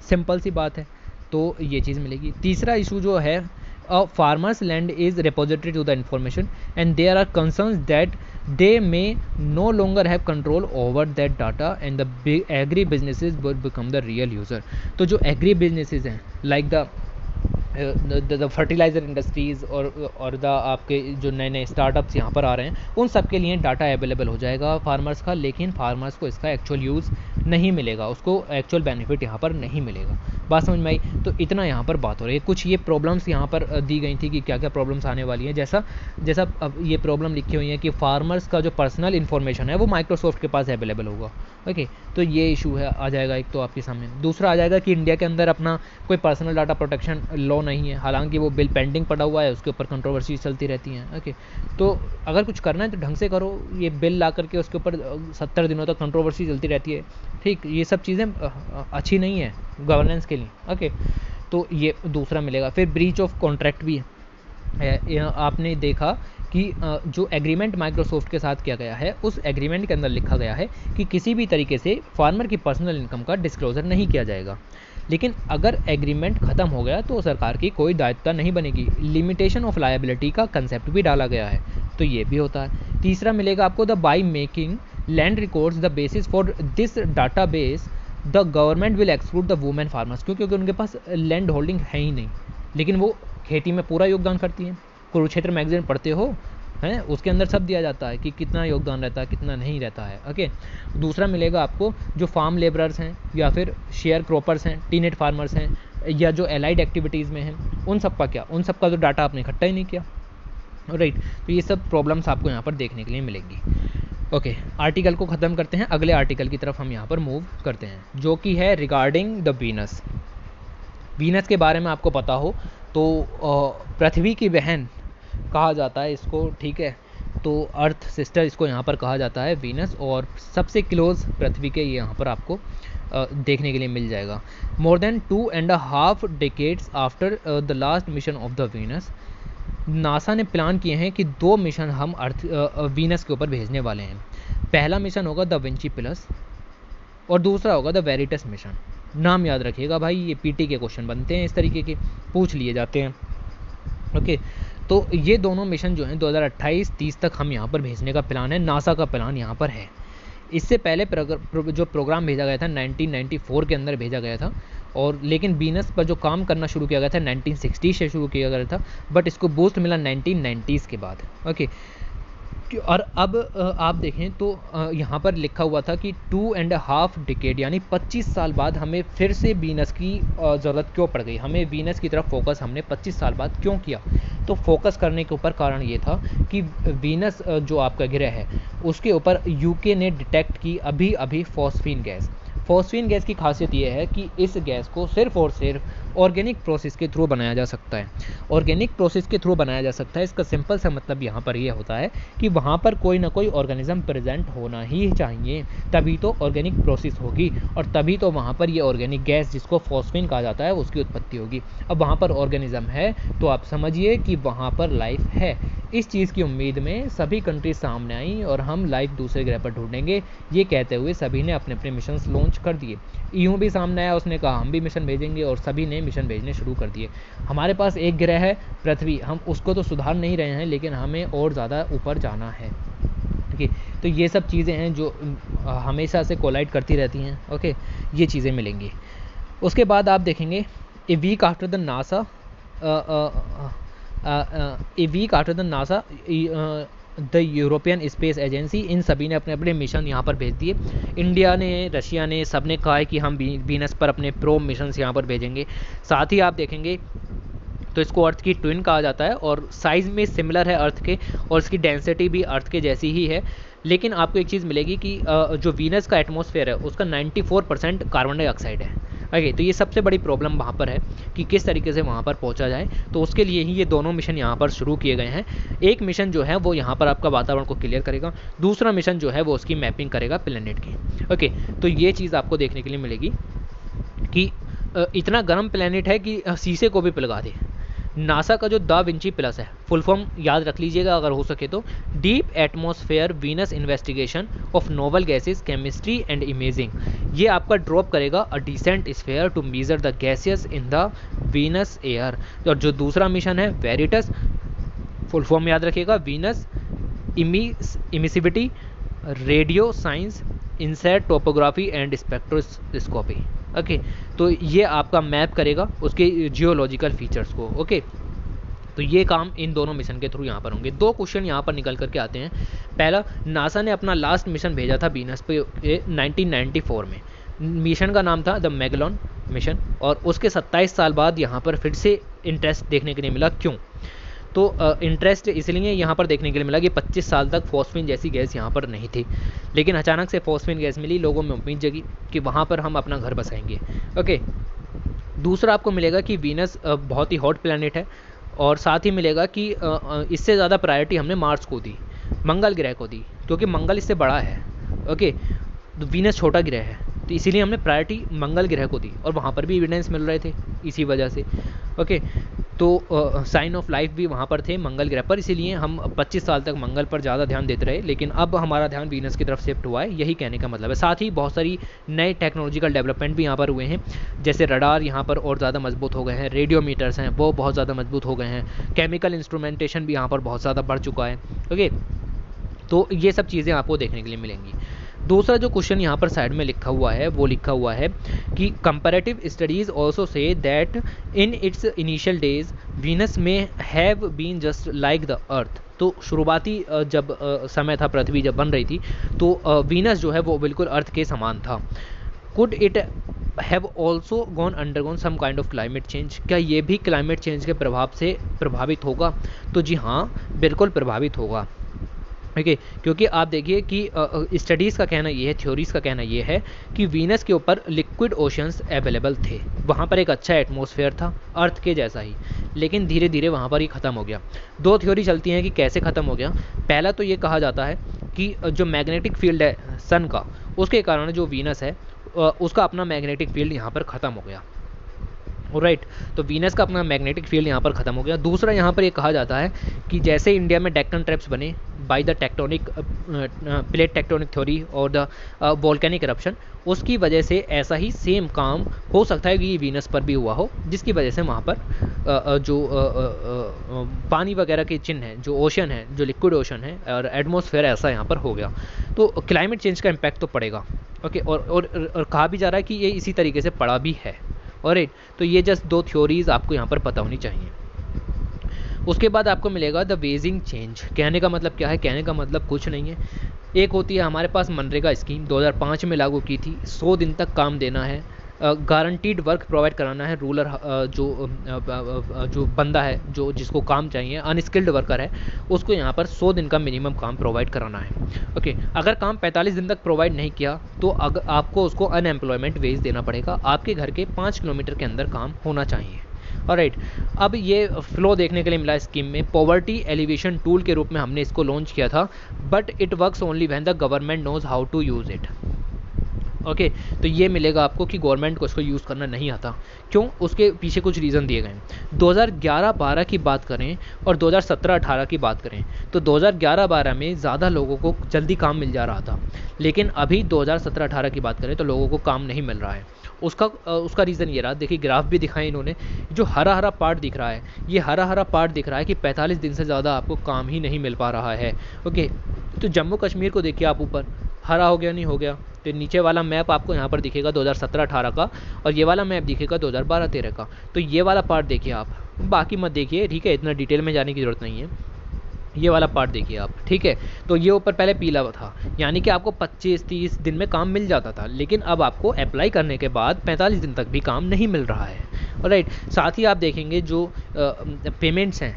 सिंपल सी बात है, तो ये चीज़ मिलेगी। तीसरा इशू जो है, a farmer's land is repository to the information and there are concerns that they may no longer have control over that data and the big agri businesses would become the real user। तो जो agri businesses हैं like the fertiliser industries और the आपके जो नए नए startups यहाँ पर आ रहे हैं, उन सब के लिए डाटा अवेलेबल हो जाएगा फार्मर्स का, लेकिन फार्मर्स को इसका एक्चुअल यूज़ नहीं मिलेगा, उसको एक्चुअल बेनिफिट यहाँ पर नहीं मिलेगा। बात समझ में आई? तो इतना यहाँ पर बात हो रही है। कुछ ये प्रॉब्लम्स यहाँ पर दी गई थी कि क्या क्या प्रॉब्लम्स आने वाली हैं, जैसा अब ये प्रॉब्लम लिखी हुई है कि फार्मर्स का जो पर्सनल इन्फॉर्मेशन है वो माइक्रोसॉफ्ट के पास अवेलेबल होगा। ओके, तो ये इशू है, आ जाएगा एक तो आपके सामने। दूसरा आ जाएगा कि इंडिया के अंदर अपना कोई पर्सनल डाटा प्रोटेक्शन लॉ नहीं है, हालांकि वो बिल पेंडिंग पड़ा हुआ है, उसके ऊपर कंट्रोवर्सी चलती रहती हैं। ओके, तो अगर कुछ करना है तो ढंग से करो, ये बिल ला करके उसके ऊपर 70 दिनों तक कंट्रोवर्सी चलती रहती है। ठीक, ये सब चीज़ें अच्छी नहीं है गवर्नेंस के लिए। ओके, तो ये दूसरा मिलेगा। फिर ब्रीच ऑफ कॉन्ट्रैक्ट भी है। आपने देखा कि जो एग्रीमेंट माइक्रोसॉफ्ट के साथ किया गया है, उस एग्रीमेंट के अंदर लिखा गया है कि किसी भी तरीके से फार्मर की पर्सनल इनकम का डिस्क्लोजर नहीं किया जाएगा, लेकिन अगर एग्रीमेंट ख़त्म हो गया तो सरकार की कोई दायित्वता नहीं बनेगी। लिमिटेशन ऑफ लायबिलिटी का कंसेप्ट भी डाला गया है, तो ये भी होता है। तीसरा मिलेगा आपको the by making land records the basis for this data base the government will exclude the women farmers, क्योंकि उनके पास लैंड होल्डिंग है ही नहीं, लेकिन वो खेती में पूरा योगदान करती हैं। कुरुक्षेत्र मैगजीन पढ़ते हो हैं, उसके अंदर सब दिया जाता है कि कितना योगदान रहता है, कितना नहीं रहता है। ओके, दूसरा मिलेगा आपको जो फार्म लेबरर्स हैं या फिर शेयर क्रॉपर्स हैं, टीनेट फार्मर्स हैं, या जो एलाइड एक्टिविटीज़ में हैं, उन सब का क्या, उन सब का तो डाटा आपने इकट्ठा ही नहीं किया। राइट, तो ये सब प्रॉब्लम्स आपको यहाँ पर देखने के लिए मिलेंगी। ओके, आर्टिकल को ख़त्म करते हैं, अगले आर्टिकल की तरफ हम यहाँ पर मूव करते हैं, जो कि है रिगार्डिंग द वीनस। वीनस के बारे में आपको पता हो तो पृथ्वी की बहन कहा जाता है इसको, ठीक है, तो अर्थ सिस्टर इसको यहाँ पर कहा जाता है वीनस, और सबसे क्लोज पृथ्वी के ये यहाँ पर आपको देखने के लिए मिल जाएगा। More than 2.5 decades after the last mission of the Venus, NASA ने प्लान किए हैं कि 2 मिशन हम वीनस के ऊपर भेजने वाले हैं। पहला मिशन होगा द विंची प्लस और दूसरा होगा द वेरिटस मिशन। नाम याद रखिएगा भाई, ये पीटी के क्वेश्चन बनते हैं, इस तरीके के पूछ लिए जाते हैं। ओके, तो ये दोनों मिशन जो हैं 2028-30 तक हम यहाँ पर भेजने का प्लान है, नासा का प्लान यहाँ पर है। इससे पहले जो प्रोग्राम भेजा गया था 1994 के अंदर भेजा गया था, और लेकिन वीनस पर जो काम करना शुरू किया गया था 1960 से शुरू किया गया था, बट इसको बूस्ट मिला 1990s के बाद। ओके, और अब आप देखें तो यहाँ पर लिखा हुआ था कि 2.5 डिकेड यानी 25 साल बाद हमें फिर से वीनस की ज़रूरत क्यों पड़ गई, हमें वीनस की तरफ फोकस हमने 25 साल बाद क्यों किया। तो फोकस करने के ऊपर कारण ये था कि वीनस जो आपका ग्रह है उसके ऊपर यूके ने डिटेक्ट की अभी फॉस्फीन गैस। फॉस्फीन गैस की खासियत ये है कि इस गैस को सिर्फ और सिर्फ ऑर्गेनिक प्रोसेस के थ्रू बनाया जा सकता है। ऑर्गेनिक प्रोसेस के थ्रू बनाया जा सकता है, इसका सिंपल सा मतलब यहाँ पर ये होता है कि वहाँ पर कोई ना कोई ऑर्गेनिज्म प्रेजेंट होना ही चाहिए, तभी तो ऑर्गेनिक प्रोसेस होगी और तभी तो वहाँ पर ये ऑर्गेनिक गैस जिसको फॉस्फीन कहा जाता है उसकी उत्पत्ति होगी। अब वहाँ पर ऑर्गेनिज्म है तो आप समझिए कि वहाँ पर लाइफ है। इस चीज़ की उम्मीद में सभी कंट्रीज सामने आई और हम लाइफ दूसरे ग्रह पर ढूंढेंगे, ये कहते हुए सभी ने अपने अपने मिशन लॉन्च कर दिए। ईयू भी सामने आया, उसने कहा हम भी मिशन भेजेंगे और सभी ने मिशन भेजने शुरू कर दिए। हमारे पास एक ग्रह है पृथ्वी, हम उसको तो सुधार नहीं रहे हैं लेकिन हमें और ज़्यादा ऊपर जाना है। ओके, तो ये सब चीज़ें हैं जो हमेशा से कोलाइड करती रहती हैं। ओके, ये चीज़ें मिलेंगी। उसके बाद आप देखेंगे a week after the NASA a week after the NASA the European Space Agency, इन सभी ने अपने अपने मिशन यहाँ पर भेज दिए। इंडिया ने, रशिया ने, सब ने कहा है कि हम वीनस पर अपने प्रोब मिशन यहाँ पर भेजेंगे। साथ ही आप देखेंगे तो इसको अर्थ की ट्विन कहा जाता है और साइज़ में सिमिलर है अर्थ के, और इसकी डेंसिटी भी अर्थ के जैसी ही है। लेकिन आपको एक चीज़ मिलेगी कि जो वीनस का एटमॉस्फेयर है उसका 94% कार्बन डाइऑक्साइड है। ओके, तो ये सबसे बड़ी प्रॉब्लम वहाँ पर है कि किस तरीके से वहाँ पर पहुँचा जाए। तो उसके लिए ही ये दोनों मिशन यहाँ पर शुरू किए गए हैं। एक मिशन जो है वो यहाँ पर आपका वातावरण को क्लियर करेगा, दूसरा मिशन जो है वो उसकी मैपिंग करेगा प्लेनेट की। ओके, तो ये चीज़ आपको देखने के लिए मिलेगी कि इतना गर्म प्लेनेट है कि शीशे को भी पिघला दे। नासा का जो दा विंची प्लस है, फुल फॉर्म याद रख लीजिएगा अगर हो सके तो, deep atmosphere Venus investigation of noble gases chemistry and imaging. ये आपका ड्रॉप करेगा a descent sphere to measure the gases in the Venus air. और जो दूसरा मिशन है वेरिटस, फुल फॉर्म याद रखिएगा, Venus emissivity radio science InSAR topography and spectroscopy. Okay, तो ये आपका मैप करेगा उसके जियोलॉजिकल फीचर्स को। ओके, तो ये काम इन दोनों मिशन के थ्रू यहाँ पर होंगे। दो क्वेश्चन यहाँ पर निकल करके आते हैं। पहला, नासा ने अपना लास्ट मिशन भेजा था वीनस पे 1994 में। मिशन का नाम था द मैगेलॉन मिशन, और उसके 27 साल बाद यहाँ पर फिर से इंटरेस्ट देखने के लिए मिला। क्यों? तो इंटरेस्ट इसलिए यहाँ पर देखने के लिए मिला कि 25 साल तक फॉस्फीन जैसी गैस यहाँ पर नहीं थी, लेकिन अचानक से फॉस्फीन गैस मिली, लोगों में उम्मीद जगी कि वहाँ पर हम अपना घर बसाएंगे। ओके, दूसरा आपको मिलेगा कि वीनस बहुत ही हॉट प्लैनेट है, और साथ ही मिलेगा कि इससे ज़्यादा प्रायोरिटी हमने मार्स को दी, मंगल ग्रह को दी, क्योंकि मंगल इससे बड़ा है। ओके, तो वीनस छोटा ग्रह है, तो इसीलिए हमने प्रायोरिटी मंगल ग्रह को दी, और वहाँ पर भी एविडेंस मिल रहे थे इसी वजह से। ओके, तो साइन ऑफ लाइफ भी वहाँ पर थे मंगल ग्रह पर, इसीलिए हम 25 साल तक मंगल पर ज़्यादा ध्यान देते रहे, लेकिन अब हमारा ध्यान वीनस की तरफ शिफ्ट हुआ है, यही कहने का मतलब है। साथ ही बहुत सारी नए टेक्नोलॉजिकल डेवलपमेंट भी यहाँ पर हुए हैं, जैसे रडार यहाँ पर और ज़्यादा मजबूत हो गए हैं, रेडियोमीटर्स हैं वो बहुत ज़्यादा मजबूत हो गए हैं, केमिकल इंस्ट्रूमेंटेशन भी यहाँ पर बहुत ज़्यादा बढ़ चुका है। ओके, तो ये सब चीज़ें आपको देखने के लिए मिलेंगी। दूसरा जो क्वेश्चन यहाँ पर साइड में लिखा हुआ है वो लिखा हुआ है कि comparative studies also say that in its initial days Venus may have been just like the Earth. तो शुरुआती जब समय था, पृथ्वी जब बन रही थी, तो वीनस जो है वो बिल्कुल अर्थ के समान था। Could it have also gone undergone some kind of climate change? क्या ये भी क्लाइमेट चेंज के प्रभाव से प्रभावित होगा? तो जी हाँ, बिल्कुल प्रभावित होगा। ओके, क्योंकि आप देखिए कि स्टडीज़ का कहना ये है, थ्योरीज़ का कहना ये है कि वीनस के ऊपर लिक्विड ओशंस अवेलेबल थे, वहाँ पर एक अच्छा एटमॉस्फेयर था अर्थ के जैसा ही, लेकिन धीरे धीरे वहाँ पर ये ख़त्म हो गया। दो थ्योरी चलती हैं कि कैसे ख़त्म हो गया। पहला तो ये कहा जाता है कि जो मैग्नेटिक फील्ड है सन का, उसके कारण जो वीनस है उसका अपना मैग्नेटिक फील्ड यहाँ पर ख़त्म हो गया। राइट, तो वीनस का अपना मैग्नेटिक फील्ड यहाँ पर ख़त्म हो गया। दूसरा यहाँ पर ये कहा जाता है कि जैसे इंडिया में डेक्कन ट्रैप्स बने by the tectonic plate tectonic theory और द वोल्केनिक इरप्शन, उसकी वजह से ऐसा ही सेम काम हो सकता है कि वीनस पर भी हुआ हो, जिसकी वजह से वहाँ पर जो पानी वगैरह के चिन्ह हैं, जो ओशन है, जो लिक्विड ओशन है और एटमॉस्फेयर ऐसा यहाँ पर हो गया। तो क्लाइमेट चेंज का इम्पैक्ट तो पड़ेगा। ओके, और कहा भी जा रहा है कि ये इसी तरीके से पड़ा भी है। और तो ये जस्ट दो थ्योरीज आपको यहाँ पर पता होनी चाहिए। उसके बाद आपको मिलेगा द वेजिंग चेंज। कहने का मतलब क्या है? कहने का मतलब कुछ नहीं है। एक होती है हमारे पास मनरेगा स्कीम 2005 में लागू की थी, 100 दिन तक काम देना है, गारंटीड वर्क प्रोवाइड कराना है। रूलर जो बंदा है, जो जिसको काम चाहिए, अनस्किल्ड वर्कर है, उसको यहाँ पर 100 दिन का मिनिमम काम प्रोवाइड कराना है। ओके, अगर काम 45 दिन तक प्रोवाइड नहीं किया तो आपको उसको अनएम्प्लॉयमेंट वेज देना पड़ेगा। आपके घर के 5 किलोमीटर के अंदर काम होना चाहिए। ऑलराइट, अब ये फ्लो देखने के लिए मिला स्कीम में। पॉवर्टी एलिवेशन टूल के रूप में हमने इसको लॉन्च किया था, but it works only when the government knows how to use it. Okay, तो ये मिलेगा आपको कि गवर्नमेंट को इसको यूज़ करना नहीं आता। क्यों? उसके पीछे कुछ रीज़न दिए गए हैं। 2011-12 की बात करें और 2017-18 की बात करें तो 2011-12 में ज़्यादा लोगों को जल्दी काम मिल जा रहा था, लेकिन अभी 2017-18 की बात करें तो लोगों को काम नहीं मिल रहा है। उसका रीज़न ये रहा, देखिए ग्राफ भी दिखाएं इन्होंने, जो हरा हरा पार्ट दिख रहा है, ये हरा हरा पार्ट दिख रहा है कि 45 दिन से ज़्यादा आपको काम ही नहीं मिल पा रहा है। ओके, तो जम्मू कश्मीर को देखिए आप, ऊपर हरा हो गया नहीं हो गया, तो नीचे वाला मैप आपको यहाँ पर दिखेगा 2017-18 का, और ये वाला मैप दिखेगा 2012-13 का। तो ये वाला पार्ट देखिए आप, बाकी मत देखिए, ठीक है, इतना डिटेल में जाने की ज़रूरत नहीं है। ये वाला पार्ट देखिए आप, ठीक है। तो ये ऊपर पहले पीला था, यानी कि आपको 25-30 दिन में काम मिल जाता था, लेकिन अब आपको अप्लाई करने के बाद 45 दिन तक भी काम नहीं मिल रहा है। राइट, साथ ही आप देखेंगे जो पेमेंट्स हैं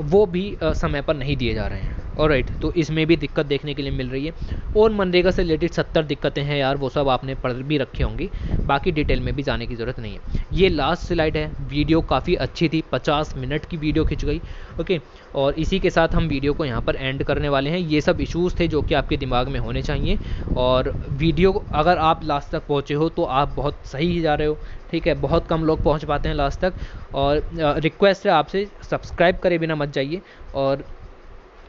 वो भी समय पर नहीं दिए जा रहे हैं। ऑलराइट, तो इसमें भी दिक्कत देखने के लिए मिल रही है। और मनरेगा से रिलेटेड 70 दिक्कतें हैं यार, वो सब आपने पढ़ भी रखी होंगी, बाकी डिटेल में भी जाने की ज़रूरत नहीं है। ये लास्ट स्लाइड है, वीडियो काफ़ी अच्छी थी, 50 मिनट की वीडियो खिंच गई। ओके, और इसी के साथ हम वीडियो को यहाँ पर एंड करने वाले हैं। ये सब इश्यूज़ थे जो कि आपके दिमाग में होने चाहिए, और वीडियो अगर आप लास्ट तक पहुँचे हो तो आप बहुत सही ही जा रहे हो, ठीक है। बहुत कम लोग पहुँच पाते हैं लास्ट तक, और रिक्वेस्ट है आपसे, सब्सक्राइब करे बिना मत जाइए, और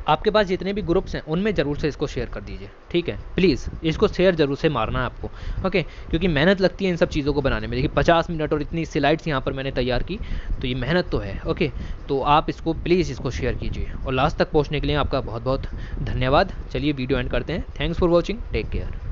आपके पास जितने भी ग्रुप्स हैं उनमें ज़रूर से इसको शेयर कर दीजिए, ठीक है। प्लीज़ इसको शेयर ज़रूर से मारना है आपको, ओके, क्योंकि मेहनत लगती है इन सब चीज़ों को बनाने में। देखिए 50 मिनट और इतनी स्लाइड्स यहाँ पर मैंने तैयार की, तो ये मेहनत तो है, ओके। तो आप इसको प्लीज़ इसको शेयर कीजिए, और लास्ट तक पहुँचने के लिए आपका बहुत बहुत धन्यवाद। चलिए वीडियो एंड करते हैं। Thanks for watching, take care.